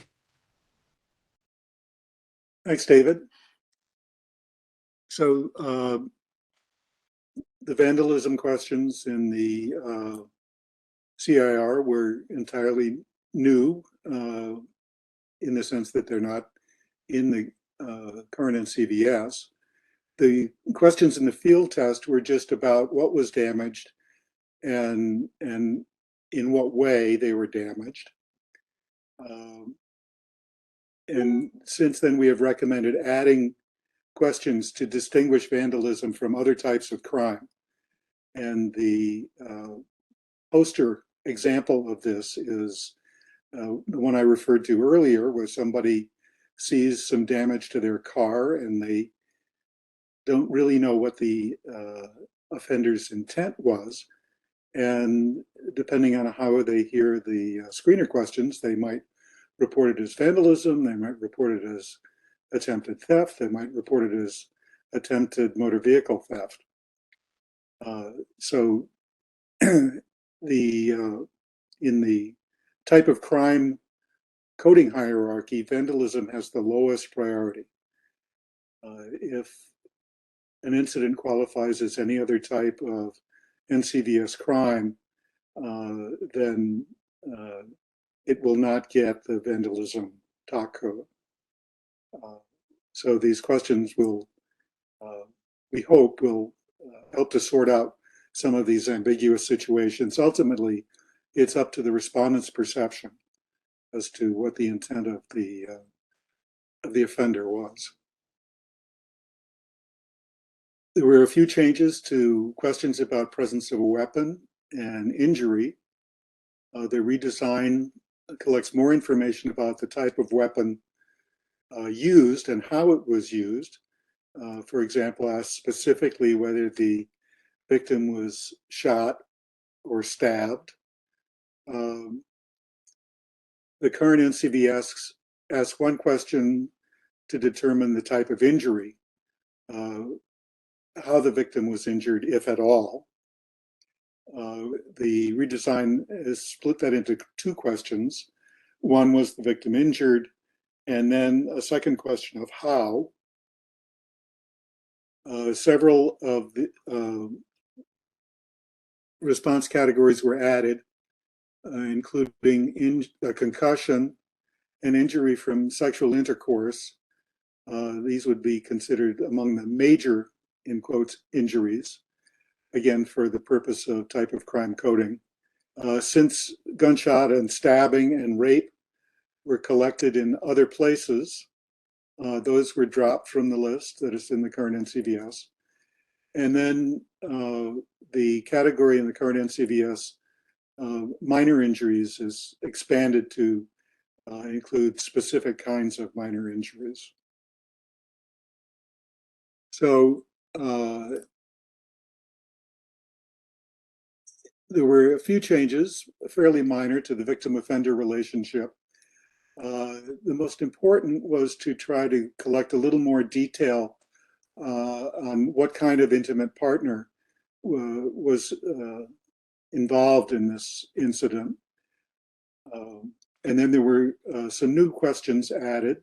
Thanks, David. So the vandalism questions in the CIR were entirely new in the sense that they're not in the current NCVS. The questions in the field test were just about what was damaged and in what way they were damaged. And since then, we have recommended adding questions to distinguish vandalism from other types of crime. And the poster example of this is the one I referred to earlier, where somebody sees some damage to their car and they don't really know what the offender's intent was. And depending on how they hear the screener questions, they might report it as vandalism, they might report it as attempted theft, they might report it as attempted motor vehicle theft. So in the type of crime coding hierarchy, vandalism has the lowest priority. If an incident qualifies as any other type of NCVS crime, then it will not get the vandalism TOC code. So these questions will, we hope, will help to sort out some of these ambiguous situations. Ultimately, it's up to the respondent's perception as to what the intent of the offender was. There were a few changes to questions about presence of a weapon and injury. The redesign collects more information about the type of weapon used and how it was used. For example, asks specifically whether the victim was shot or stabbed. The current NCVS asks one question to determine the type of injury, how the victim was injured, if at all. The redesign has split that into two questions. One was the victim injured, and then a second question of how. Several of the response categories were added, including concussion and injury from sexual intercourse. These would be considered among the major, in quotes, injuries, again, for the purpose of type of crime coding. Since gunshot and stabbing and rape were collected in other places, those were dropped from the list that is in the current NCVS. And then the category in the current NCVS, minor injuries, is expanded to include specific kinds of minor injuries. So there were a few changes, fairly minor, to the victim-offender relationship. The most important was to try to collect a little more detail on what kind of intimate partner was involved in this incident. And then there were some new questions added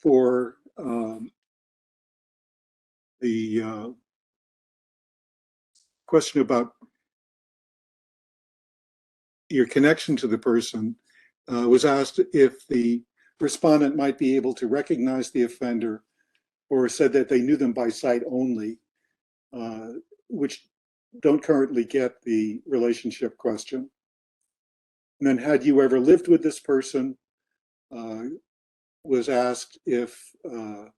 for the question about your connection to the person. Was asked if the respondent might be able to recognize the offender, or said that they knew them by sight only, which don't currently get the relationship question. And then, had you ever lived with this person? was asked if the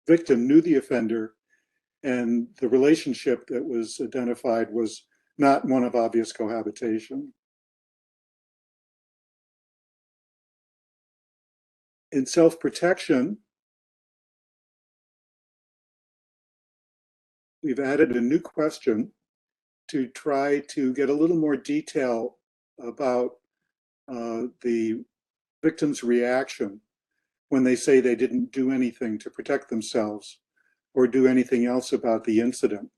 victim knew the offender and the relationship that was identified was not one of obvious cohabitation. In self-protection, we've added a new question to try to get a little more detail about the victim's reaction when they say they didn't do anything to protect themselves or do anything else about the incident.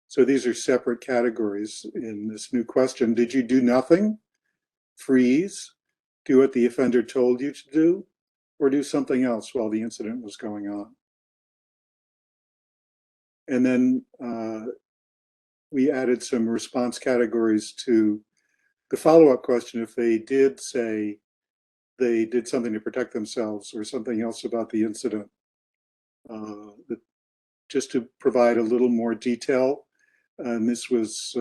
So these are separate categories in this new question. Did you do nothing? Freeze? Do what the offender told you to do? Or do something else while the incident was going on? And then we added some response categories to the follow-up question. If they did say they did something to protect themselves or something else about the incident, just to provide a little more detail. And this was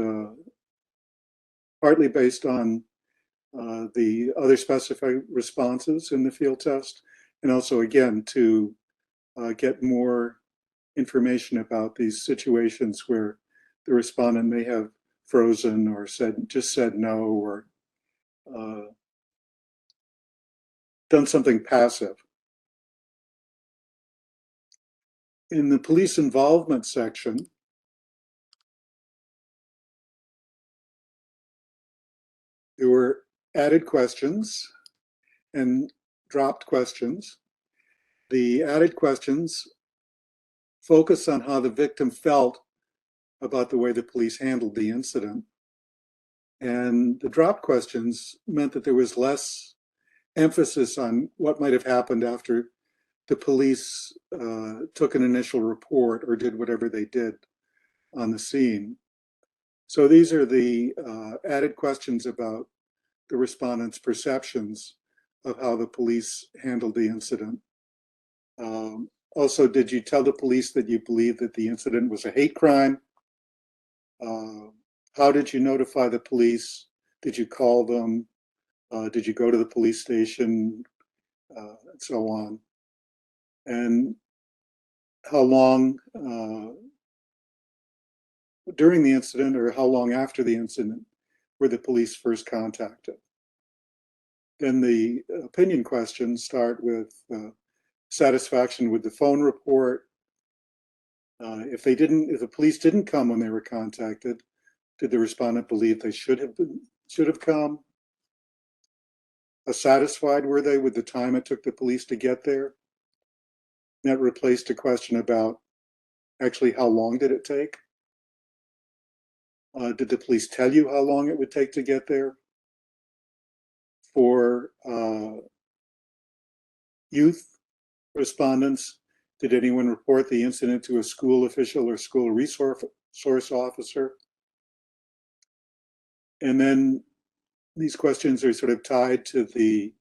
partly based on the other specified responses in the field test, and also, again, to get more information about these situations where the respondent may have frozen or just said no, or done something passive. In the police involvement section, there were added questions and dropped questions. The added questions focus on how the victim felt about the way the police handled the incident. And the dropped questions meant that there was less emphasis on what might have happened after the police took an initial report or did whatever they did on the scene. So these are the added questions about the respondent's perceptions of how the police handled the incident. Also, did you tell the police that you believe that the incident was a hate crime? How did you notify the police? Did you call them? Did you go to the police station? And so on. And how long during the incident or how long after the incident were the police first contacted? Then the opinion questions start with satisfaction with the phone report. If the police didn't come when they were contacted, did the respondent believe they should have come? How satisfied were they with the time it took the police to get there? That replaced a question about actually how long did it take? Did the police tell you how long it would take to get there? For youth respondents, did anyone report the incident to a school official or school resource officer? And then these questions are sort of tied to the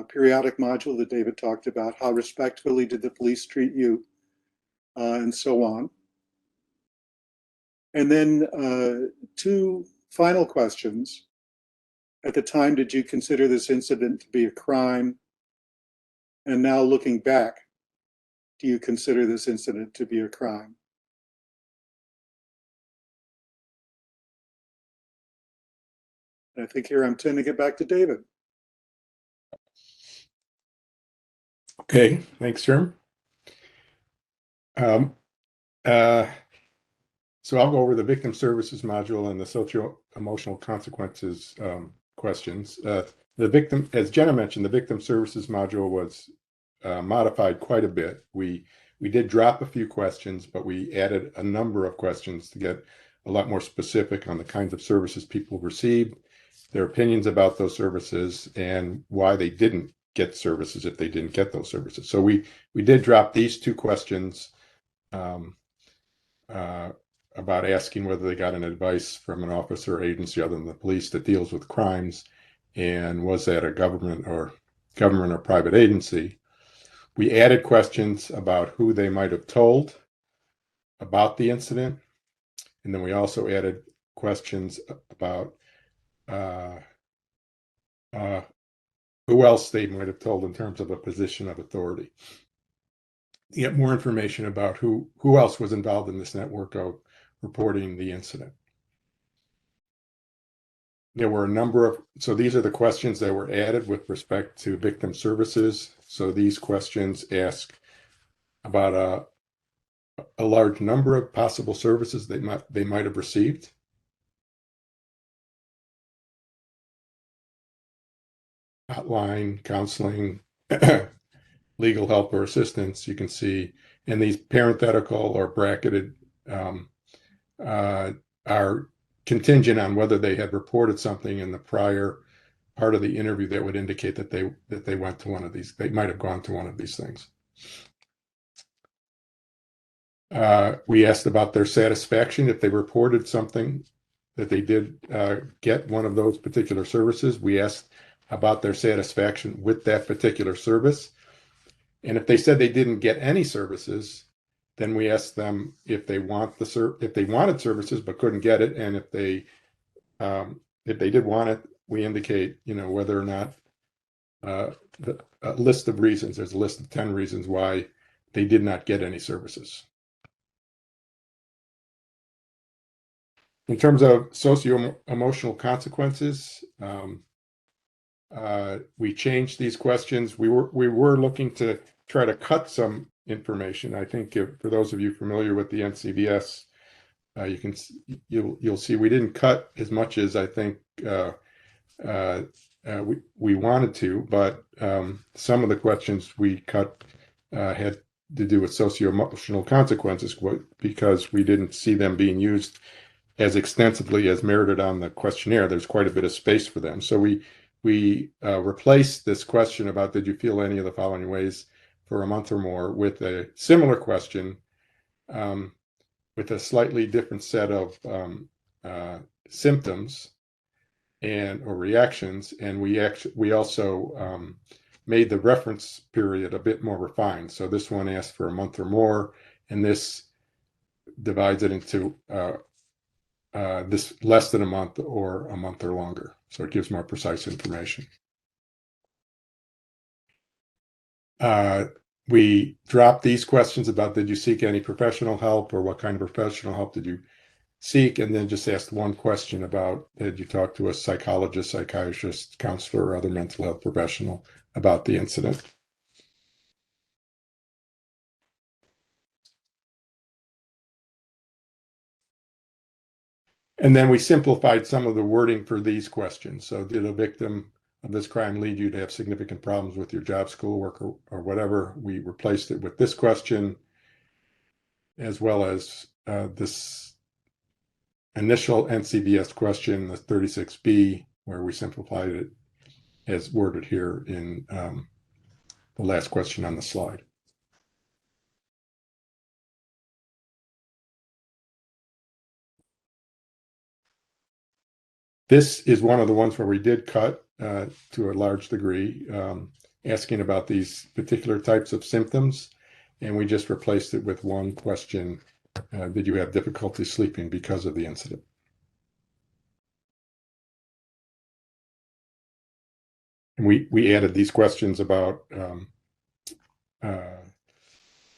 periodic module that David talked about. How respectfully did the police treat you? And so on. And then two final questions. At the time, did you consider this incident to be a crime? And now looking back, do you consider this incident to be a crime? And I think here I'm turning it back to David. Okay, thanks, Sherm. So I'll go over the victim services module and the socio-emotional consequences questions. The victim, as Jenna mentioned, the victim services module was modified quite a bit. We did drop a few questions, but we added a number of questions to get a lot more specific on the kinds of services people received, their opinions about those services, and why they didn't get services if they didn't get those services. So we did drop these two questions about asking whether they got an advice from an officer or agency other than the police that deals with crimes, and was that a government or private agency. We added questions about who they might have told about the incident, and then we also added questions about who else they might have told in terms of a position of authority. You get more information about who else was involved in this network of reporting the incident. There were a number of, so these are the questions that were added with respect to victim services. So these questions ask about a large number of possible services they might have received. Hotline, counseling, legal help or assistance, you can see, and these parenthetical or bracketed are contingent on whether they had reported something in the prior part of the interview that would indicate that they went to one of these, they might have gone to one of these things. We asked about their satisfaction if they reported something that they did get one of those particular services. We asked about their satisfaction with that particular service. And if they said they didn't get any services, then we asked them if they wanted services but couldn't get it, and if they did want it, we indicate, whether or not a list of reasons. There's a list of 10 reasons why they did not get any services. In terms of socio-emotional consequences, we changed these questions. We were looking to try to cut some information. I think for those of you familiar with the NCVS, you'll see we didn't cut as much as I think we wanted to, but some of the questions we cut had to do with socio-emotional consequences because we didn't see them being used as extensively as merited on the questionnaire. There's quite a bit of space for them. So we replaced this question about did you feel any of the following ways for a month or more with a similar question with a slightly different set of symptoms or reactions, and we also made the reference period a bit more refined. So this one asked for a month or more, and this divides it into this less than a month or a month or longer. So it gives more precise information. We dropped these questions about did you seek any professional help or what kind of professional help did you seek, and then just asked one question about did you talk to a psychologist, psychiatrist, counselor, or other mental health professional about the incident. And then we simplified some of the wording for these questions. So did a victim of this crime lead you to have significant problems with your job, schoolwork, or whatever? We replaced it with this question, as well as this initial NCVS question, the 36B, where we simplified it as worded here in the last question on the slide. This is one of the ones where we did cut to a large degree, asking about these particular types of symptoms, and we just replaced it with one question, did you have difficulty sleeping because of the incident? And we added these questions about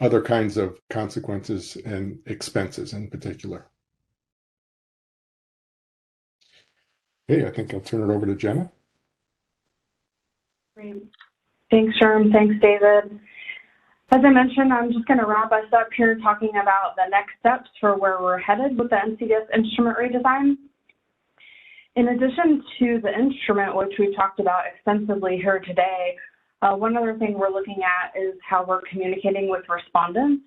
other kinds of consequences and expenses in particular. Okay, I think I'll turn it over to Jenna. Great. Thanks, Sherm. Thanks, David. As I mentioned, I'm just going to wrap us up here talking about the next steps for where we're headed with the NCVS instrument redesign. In addition to the instrument, which we've talked about extensively here today, one other thing we're looking at is how we're communicating with respondents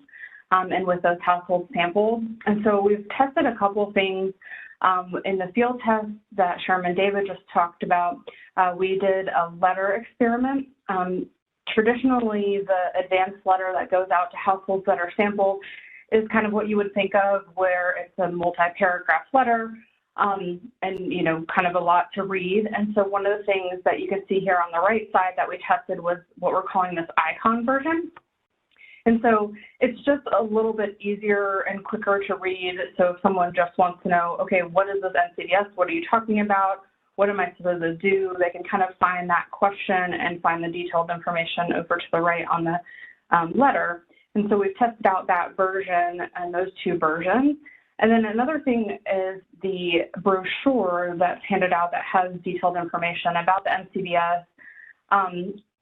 and with those household samples. And so we've tested a couple things in the field test that Sherm and David just talked about. We did a letter experiment. Traditionally, the advanced letter that goes out to households that are sampled is kind of what you would think of, where it's a multi-paragraph letter and, kind of a lot to read. And so one of the things that you can see here on the right side that we tested was what we're calling this icon version. And so it's just a little bit easier and quicker to read. So if someone just wants to know, okay, what is this NCVS? What are you talking about? what am I supposed to do? They can kind of find that question and find the detailed information over to the right on the letter. And so we've tested out that version and those two versions. And then another thing is the brochure that's handed out that has detailed information about the NCVS.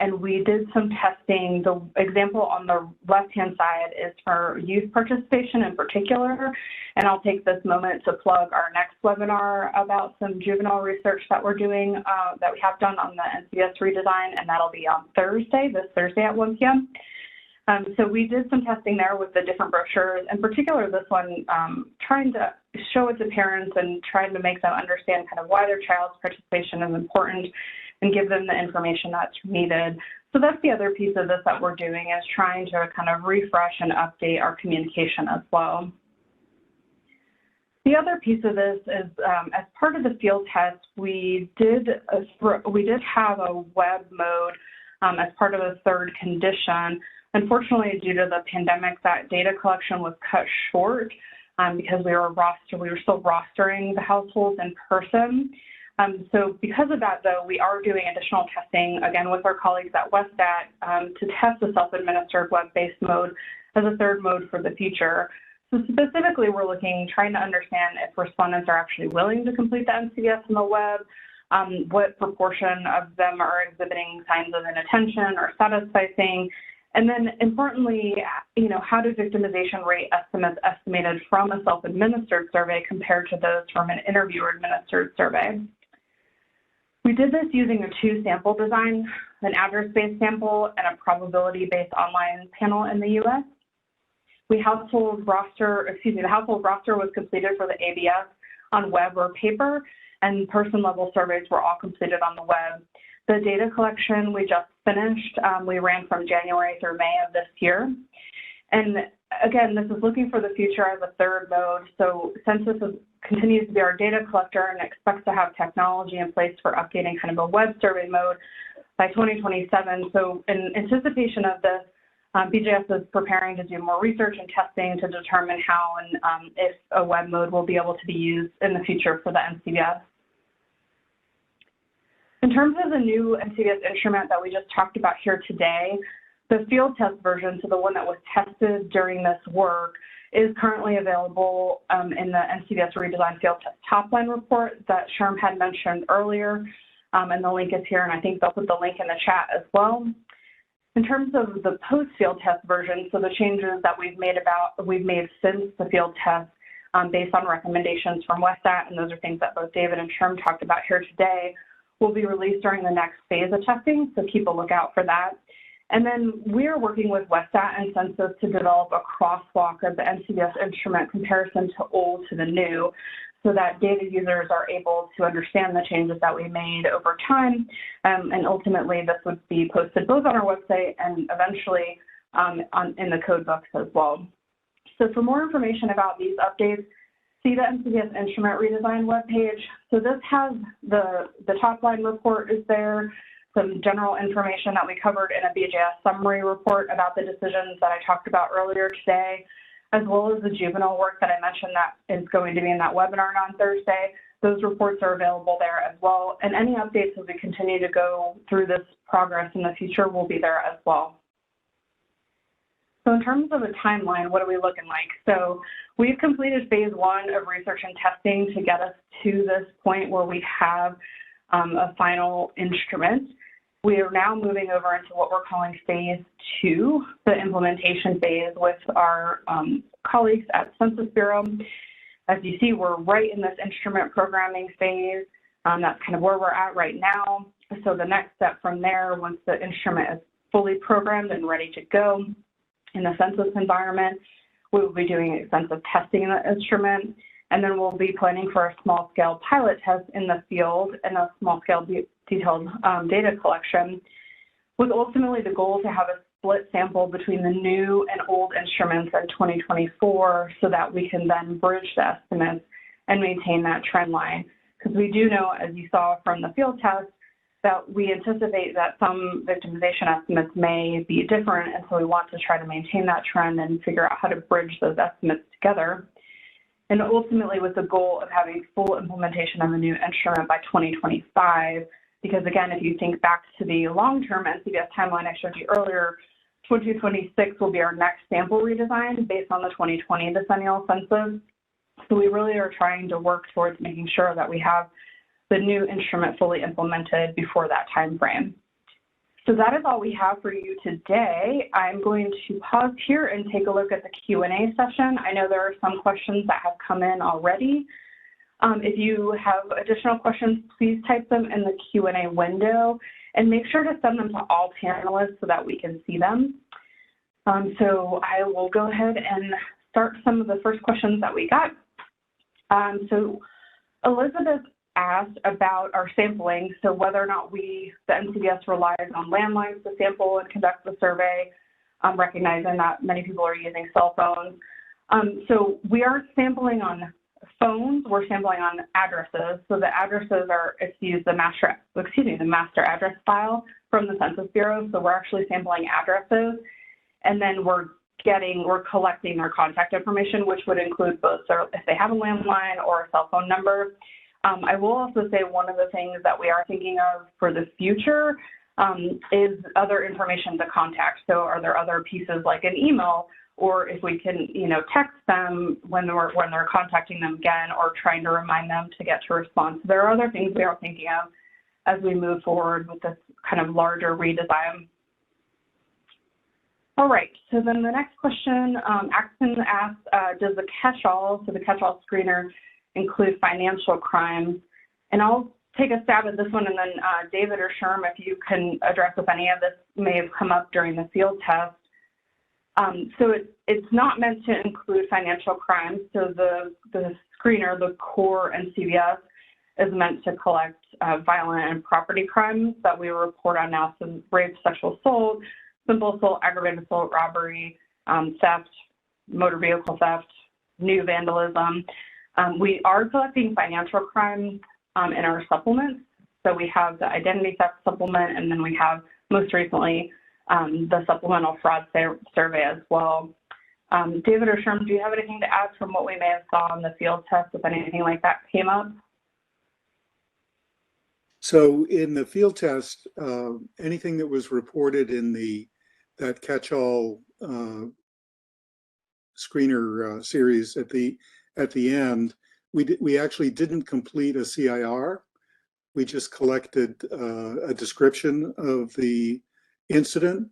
And we did some testing. The example on the left-hand side is for youth participation in particular. And I'll take this moment to plug our next webinar about some juvenile research that we're doing, that we have done on the NCVS redesign, and that'll be on this Thursday at 1 p.m. So we did some testing there with the different brochures, in particular this one, trying to show it to parents and trying to make them understand kind of why their child's participation is important and give them the information that's needed. So that's the other piece of this that we're doing, is trying to kind of refresh and update our communication as well. The other piece of this is, as part of the field test, we did have a web mode as part of the third condition. Unfortunately, due to the pandemic, that data collection was cut short because we were still rostering the households in person. So because of that, though, we are doing additional testing, again, with our colleagues at WestStat to test the self-administered web-based mode as a third mode for the future. So specifically, we're trying to understand if respondents are actually willing to complete the NCVS on the web, what proportion of them are exhibiting signs of inattention or status spicing, and then importantly, how do victimization rate estimates estimated from a self-administered survey compared to those from an interviewer administered survey. We did this using a two-sample design, an address-based sample and a probability-based online panel in the U.S. The household roster was completed for the ABS on web or paper, and person-level surveys were all completed on the web. The data collection we just finished, we ran from January through May of this year. And again, this is looking for the future as a third mode. So Census continues to be our data collector and expects to have technology in place for updating kind of a web survey mode by 2027. So in anticipation of this, BJS is preparing to do more research and testing to determine how and if a web mode will be able to be used in the future for the NCVS. In terms of the new NCVS instrument that we just talked about here today, the field test version, so the one that was tested during this work, is currently available in the NCVS Redesign Field Test Top-Line Report that Sherm had mentioned earlier, and the link is here, and I think they'll put the link in the chat as well. In terms of the post-field test version, so the changes that we've made since the field test based on recommendations from WestStat, and those are things that both David and Sherm talked about here today, will be released during the next phase of testing, so keep a lookout for that. And then we are working with WestStat and Census to develop a crosswalk of the NCVS instrument comparison to old to the new, so that data users are able to understand the changes that we made over time. And ultimately, this would be posted both on our website and eventually in the code books as well. So for more information about these updates, see the NCVS instrument redesign webpage. So this has the top-line report is there, some general information that we covered in a BJS summary report about the decisions that I talked about earlier today, as well as the juvenile work that I mentioned that is going to be in that webinar on Thursday. Those reports are available there as well. And any updates as we continue to go through this progress in the future will be there as well. So in terms of a timeline, what are we looking like? So we've completed phase 1 of research and testing to get us to this point where we have a final instrument. We are now moving over into what we're calling phase 2, the implementation phase with our colleagues at Census Bureau. As you see, we're right in this instrument programming phase. That's kind of where we're at right now. So the next step from there, once the instrument is fully programmed and ready to go in the census environment, we will be doing extensive testing in the instrument, and then we'll be planning for a small-scale pilot test in the field and a small-scale detailed data collection, with ultimately the goal to have a split sample between the new and old instruments in 2024 so that we can then bridge the estimates and maintain that trend line. Because we do know, as you saw from the field test, that we anticipate that some victimization estimates may be different, and so we want to try to maintain that trend and figure out how to bridge those estimates together. and ultimately with the goal of having full implementation of the new instrument by 2025. Because again, if you think back to the long-term NCVS timeline I showed you earlier, 2026 will be our next sample redesign based on the 2020 decennial census. So we really are trying to work towards making sure that we have the new instrument fully implemented before that time frame. So that is all we have for you today. I'm going to pause here and take a look at the Q&A session. I know there are some questions that have come in already. If you have additional questions, please type them in the Q&A window and make sure to send them to all panelists so that we can see them. So I will go ahead and start some of the first questions that we got. So Elizabeth asked about our sampling, so whether or not the NCVS relies on landlines to sample and conduct the survey, recognizing that many people are using cell phones. So we aren't sampling on phones, we're sampling on addresses. So the addresses are, if you use the master address file from the Census Bureau, so we're actually sampling addresses, and then we're collecting their contact information, which would include both if they have a landline or a cell phone number. I will also say one of the things that we are thinking of for the future is other information to contact. So are there other pieces like an email, or if we can, text them when they're contacting them again, or trying to remind them to get to response. There are other things we are thinking of as we move forward with this kind of larger redesign. All right, so then the next question, Axton asked, does the catch-all, so the catch-all screener, include financial crimes? And I'll take a stab at this one, and then David or Sherm, if you can address if any of this may have come up during the field test. So it's not meant to include financial crimes. So the screener, the core NCVS, is meant to collect violent and property crimes that we report on now, so rape, sexual assault, simple assault, aggravated assault, robbery, theft, motor vehicle theft, new vandalism. We are collecting financial crimes in our supplements. So we have the identity theft supplement, and then we have most recently the supplemental fraud survey as well. David or Sherm, do you have anything to add from what we may have saw on the field test, if anything like that came up? So in the field test, anything that was reported in that catch-all screener series at the end, we actually didn't complete a CIR. We just collected a description of the incident,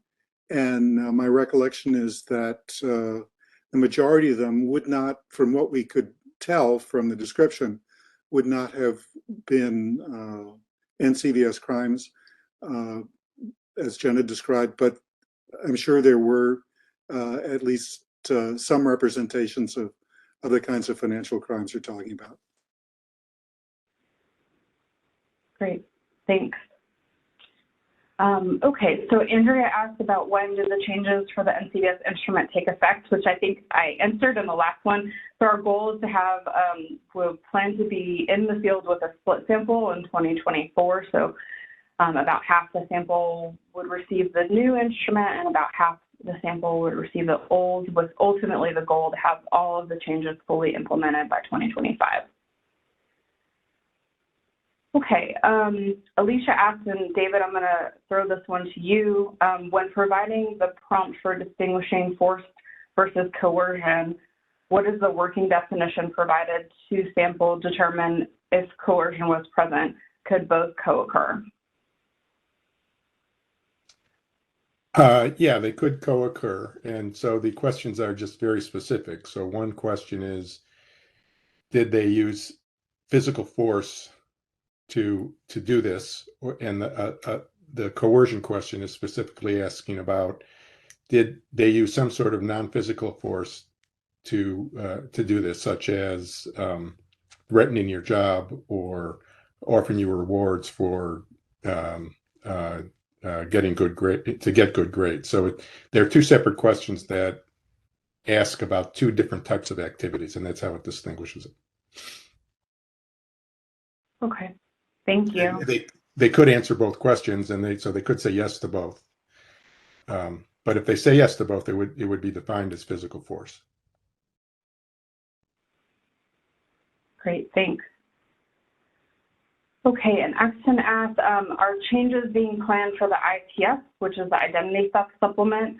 and my recollection is that the majority of them would not, from what we could tell from the description, would not have been NCVS crimes, as Jenna described, but I'm sure there were at least some representations of the kinds of financial crimes you're talking about. Great, thanks. Okay, so Andrea asked about when do the changes for the NCVS instrument take effect, which I think I answered in the last one. So our goal is to have, we'll plan to be in the field with a split sample in 2024. So about half the sample would receive the new instrument and about half the sample would receive the old, with ultimately the goal to have all of the changes fully implemented by 2025. Okay, Alicia asked, and David, I'm going to throw this one to you. When providing the prompt for distinguishing force versus coercion, what is the working definition provided to sample determine if coercion was present? Could both co-occur? Yeah, they could co-occur. And so the questions are just very specific. So one question is, did they use physical force to do this? And the coercion question is specifically asking about, did they use some sort of non-physical force to do this, such as threatening your job or offering you rewards for getting good grades. So there are two separate questions that ask about two different types of activities, and that's how it distinguishes it. Okay, thank you. They could answer both questions, and so they could say yes to both. But if they say yes to both, it would be defined as physical force. Great, thanks. Okay, and Axton asked, are changes being planned for the ITS, which is the Identity Theft Supplement?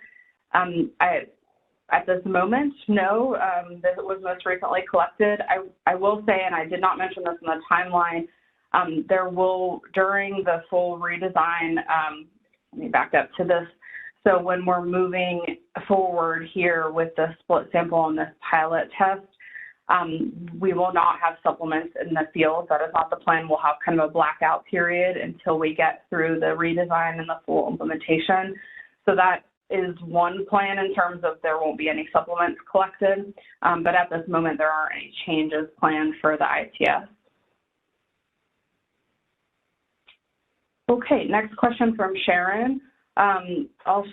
At this moment, no. This was most recently collected. I will say, and I did not mention this in the timeline, there will, during the full redesign, let me back up to this. So when we're moving forward here with the split sample and this pilot test, we will not have supplements in the field. That is not the plan. We'll have kind of a blackout period until we get through the redesign and the full implementation. So that is one plan in terms of there won't be any supplements collected, but at this moment there aren't any changes planned for the ITS. Okay, next question from Sharon. I'll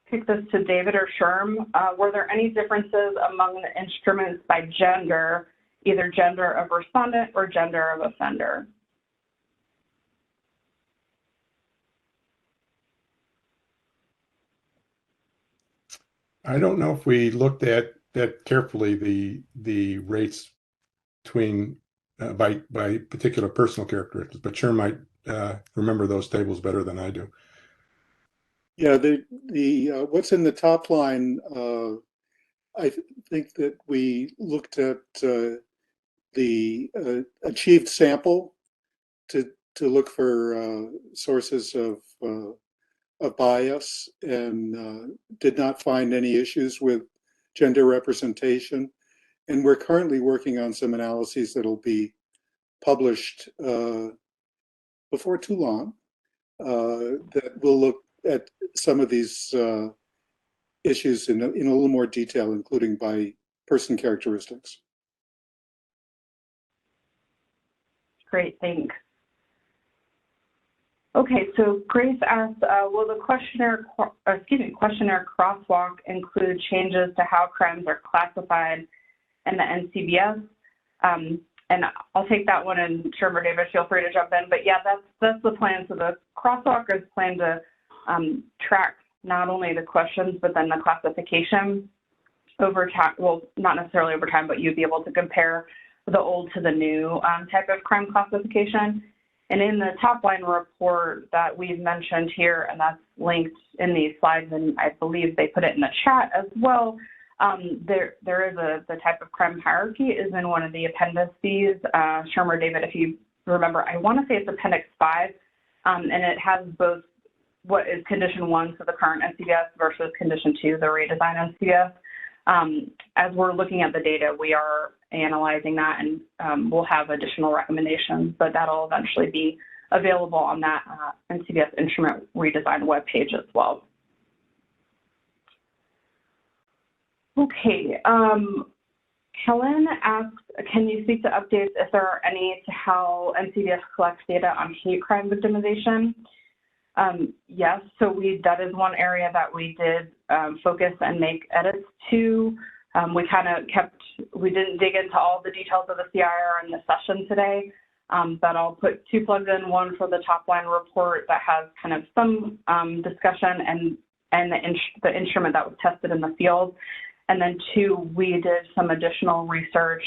pick this to David or Sherm. Were there any differences among the instruments by gender, either gender of respondent or gender of offender? I don't know if we looked at that carefully, the rates between by particular personal characteristics, but Sherm might remember those tables better than I do. Yeah, what's in the top line, I think that we looked at the achieved sample to look for sources of bias, and did not find any issues with gender representation. And we're currently working on some analyses that'll be published before too long that will look at some of these issues in a little more detail, including by person characteristics. Great, thanks. Okay, so Grace asked, will the questionnaire crosswalk include changes to how crimes are classified in the NCVS? And I'll take that one, and Sherm or David, feel free to jump in. But yeah, that's the plan. So the crosswalk is planned to track not only the questions, but then the classification over time. Well, not necessarily over time, but you'd be able to compare the old to the new type of crime classification. And in the top line report that we've mentioned here, and that's linked in these slides, and I believe they put it in the chat as well, there is the type of crime hierarchy is in one of the appendices. Sherm or David, if you remember, I want to say it's Appendix 5, and it has both what is Condition 1, so the current NCVS, versus Condition 2, the redesigned NCVS. As we're looking at the data, we are analyzing that, and we'll have additional recommendations, but that'll eventually be available on that NCVS instrument redesign webpage as well. Okay, Helen asks, can you speak to updates, if there are any, to how NCVS collects data on hate crime victimization? Yes, so that is one area that we did focus and make edits to. We didn't dig into all the details of the CIR in the session today, but I'll put two plugs in, one for the top line report that has kind of some discussion and the instrument that was tested in the field. And then two, we did some additional research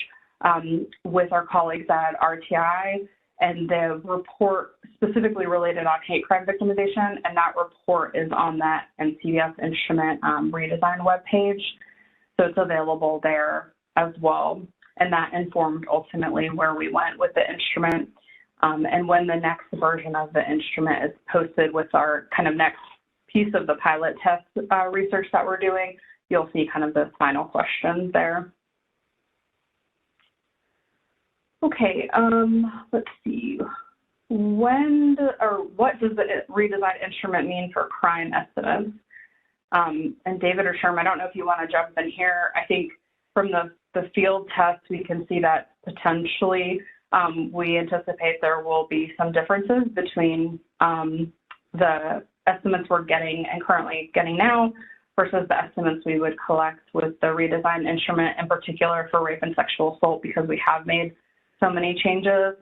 with our colleagues at RTI, and the report specifically related on hate crime victimization, and that report is on that NCVS instrument redesign webpage. So it's available there as well. And that informed ultimately where we went with the instrument. And when the next version of the instrument is posted with our kind of next piece of the pilot test research that we're doing, you'll see kind of the final questions there. Okay, let's see. What does the redesigned instrument mean for crime estimates? And David or Sherm, I don't know if you want to jump in here. I think from the field test, we can see that potentially we anticipate there will be some differences between the estimates we're getting and currently getting now versus the estimates we would collect with the redesigned instrument, in particular for rape and sexual assault, because we have made so many changes.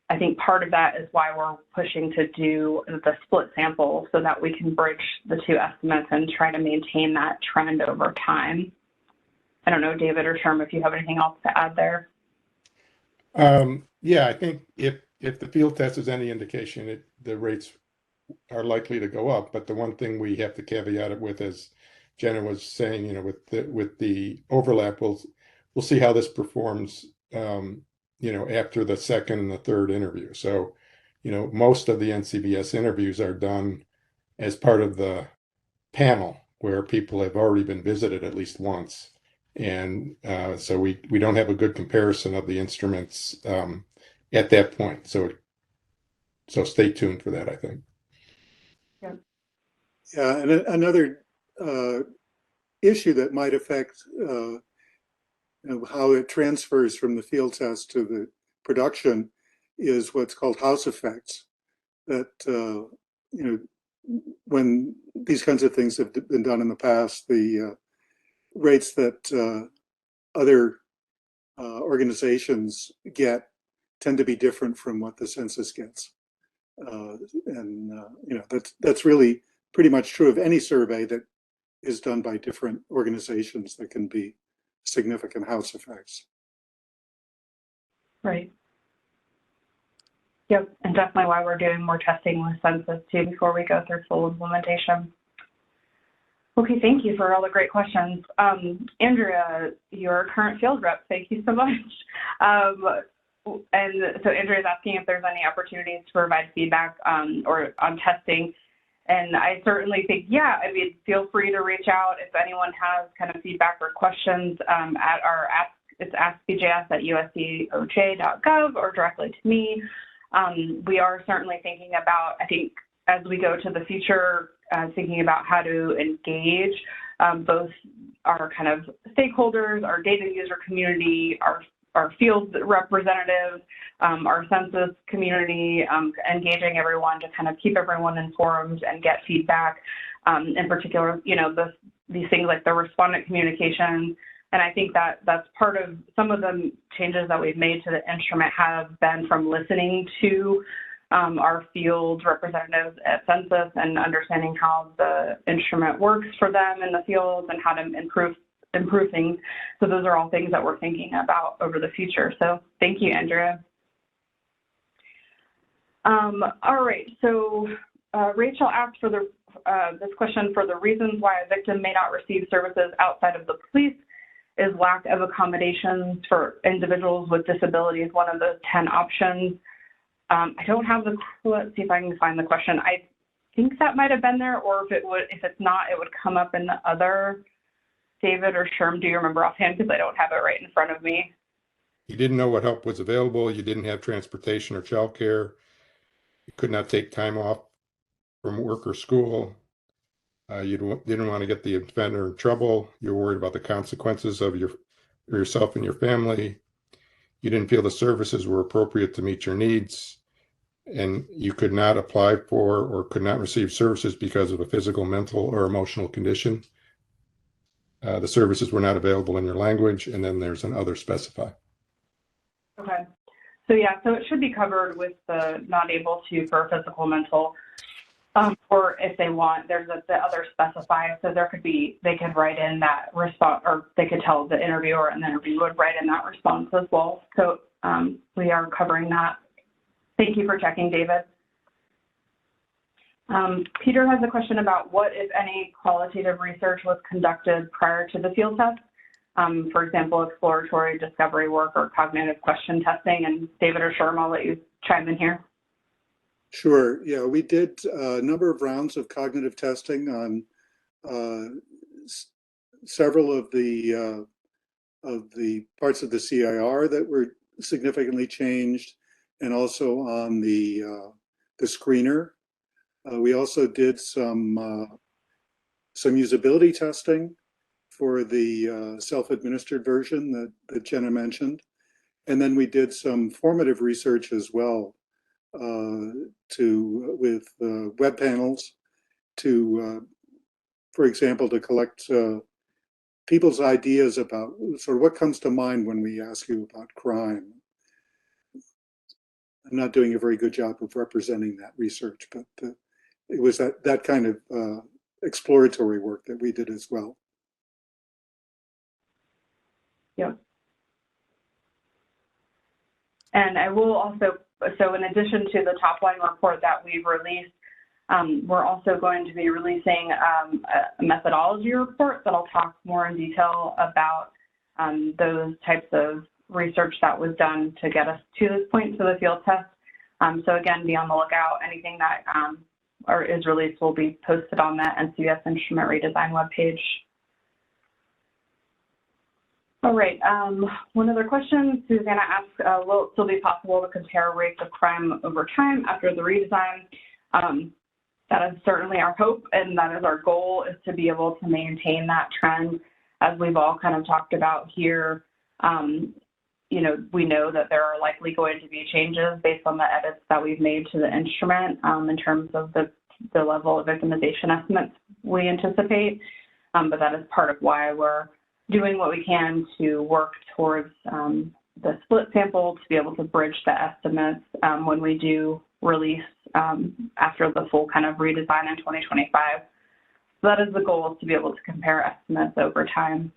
I think part of that is why we're pushing to do the split sample so that we can bridge the two estimates and try to maintain that trend over time. I don't know, David or Sherm, if you have anything else to add there. Yeah, I think if the field test is any indication, the rates are likely to go up. But the one thing we have to caveat it with, as Jenna was saying, with the overlap, we'll see how this performs, after the second and the third interview. So, most of the NCVS interviews are done as part of the panel where people have already been visited at least once. And so we don't have a good comparison of the instruments at that point. So stay tuned for that, I think. Yeah, and another issue that might affect how it transfers from the field test to the production is what's called house effects. That when these kinds of things have been done in the past, the rates that other organizations get tend to be different from what the census gets. That's really pretty much true of any survey that is done by different organizations. That can be significant house effects. Right. Yep, and definitely why we're doing more testing with census too before we go through full implementation. Okay, thank you for all the great questions. Andrea, you're a current field rep. Thank you so much. And so Andrea is asking if there's any opportunities to provide feedback or on testing. And I certainly think, yeah, I mean, feel free to reach out if anyone has kind of feedback or questions at our it's askbjs@usdoj.gov or directly to me. We are certainly thinking about, I think, as we go to the future, thinking about how to engage both our kind of stakeholders, our data user community, our field representatives, our census community, engaging everyone to kind of keep everyone informed and get feedback. In particular, these things like the respondent communication. And I think that that's part of some of the changes that we've made to the instrument have been from listening to our field representatives at census and understanding how the instrument works for them in the field and how to improve things. So those are all things that we're thinking about over the future. So thank you, Andrea. All right, so Rachel asked for this question: for the reasons why a victim may not receive services outside of the police, is lack of accommodations for individuals with disabilities one of those 10 options? I don't have let's see if I can find the question. I think that might have been there, or if it's not, it would come up in the other. David or Sherm, do you remember offhand? Because I don't have it right in front of me. You didn't know what help was available. You didn't have transportation or childcare. You could not take time off from work or school. You didn't want to get the offender in trouble. You were worried about the consequences of yourself and your family. You didn't feel the services were appropriate to meet your needs. And you could not apply for or could not receive services because of a physical, mental, or emotional condition. The services were not available in your language, and then there's an other specify. Okay. So yeah, so it should be covered with the not able to for physical, mental, or if they want, there's the other specify. So they could write in that response, or they could tell the interviewer, and the interviewer would write in that response as well. So we are covering that. Thank you for checking, David. Peter has a question about what, if any, qualitative research was conducted prior to the field test. For example, exploratory discovery work or cognitive question testing. And David or Sherm, I'll let you chime in here. Sure. Yeah, we did a number of rounds of cognitive testing on several of the parts of the CIR that were significantly changed, and also on the screener. We also did some usability testing for the self-administered version that Jenna mentioned. And then we did some formative research as well with web panels for example, to collect people's ideas about sort of what comes to mind when we ask you about crime. I'm not doing a very good job of representing that research, but it was that kind of exploratory work that we did as well. Yeah. And I will also, so in addition to the top line report that we've released, we're also going to be releasing a methodology report that'll talk more in detail about those types of research that was done to get us to this point, to the field test. So again, be on the lookout. Anything that is released will be posted on that NCVS Instrument Redesign webpage. All right, one other question Susanna asked, will it still be possible to compare rates of crime over time after the redesign? That is certainly our hope, and that is our goal, is to be able to maintain that trend. As we've all kind of talked about here, you know, we know that there are likely going to be changes based on the edits that we've made to the instrument in terms of the level of victimization estimates we anticipate, but that is part of why we're doing what we can to work towards the split sample to be able to bridge the estimates when we do release after the full kind of redesign in 2025. So that is the goal, is to be able to compare estimates over time.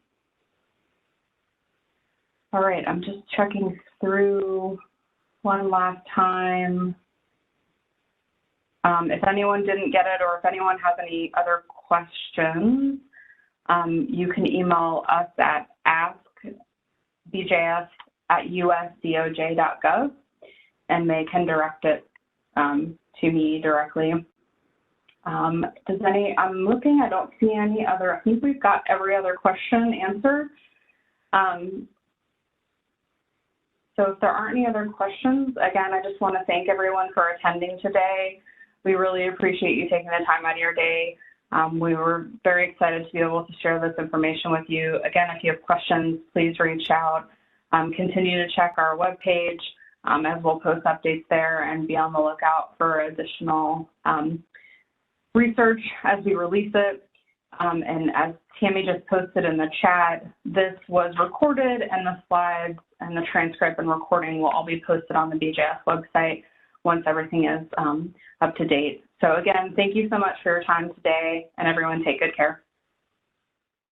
All right, I'm just checking through one last time. If anyone didn't get it, or if anyone has any other questions, you can email us at askbjs@usdoj.gov, and they can direct it to me directly. I'm looking, I don't see any other, I think we've got every other question answered. So if there aren't any other questions, again, I just want to thank everyone for attending today. We really appreciate you taking the time out of your day. We were very excited to be able to share this information with you. Again, if you have questions, please reach out. Continue to check our webpage as we'll post updates there, and be on the lookout for additional research as we release it. And as Tammy just posted in the chat, this was recorded, and the slides and the transcript and recording will all be posted on the BJS website once everything is up to date. So again, thank you so much for your time today, and everyone take good care.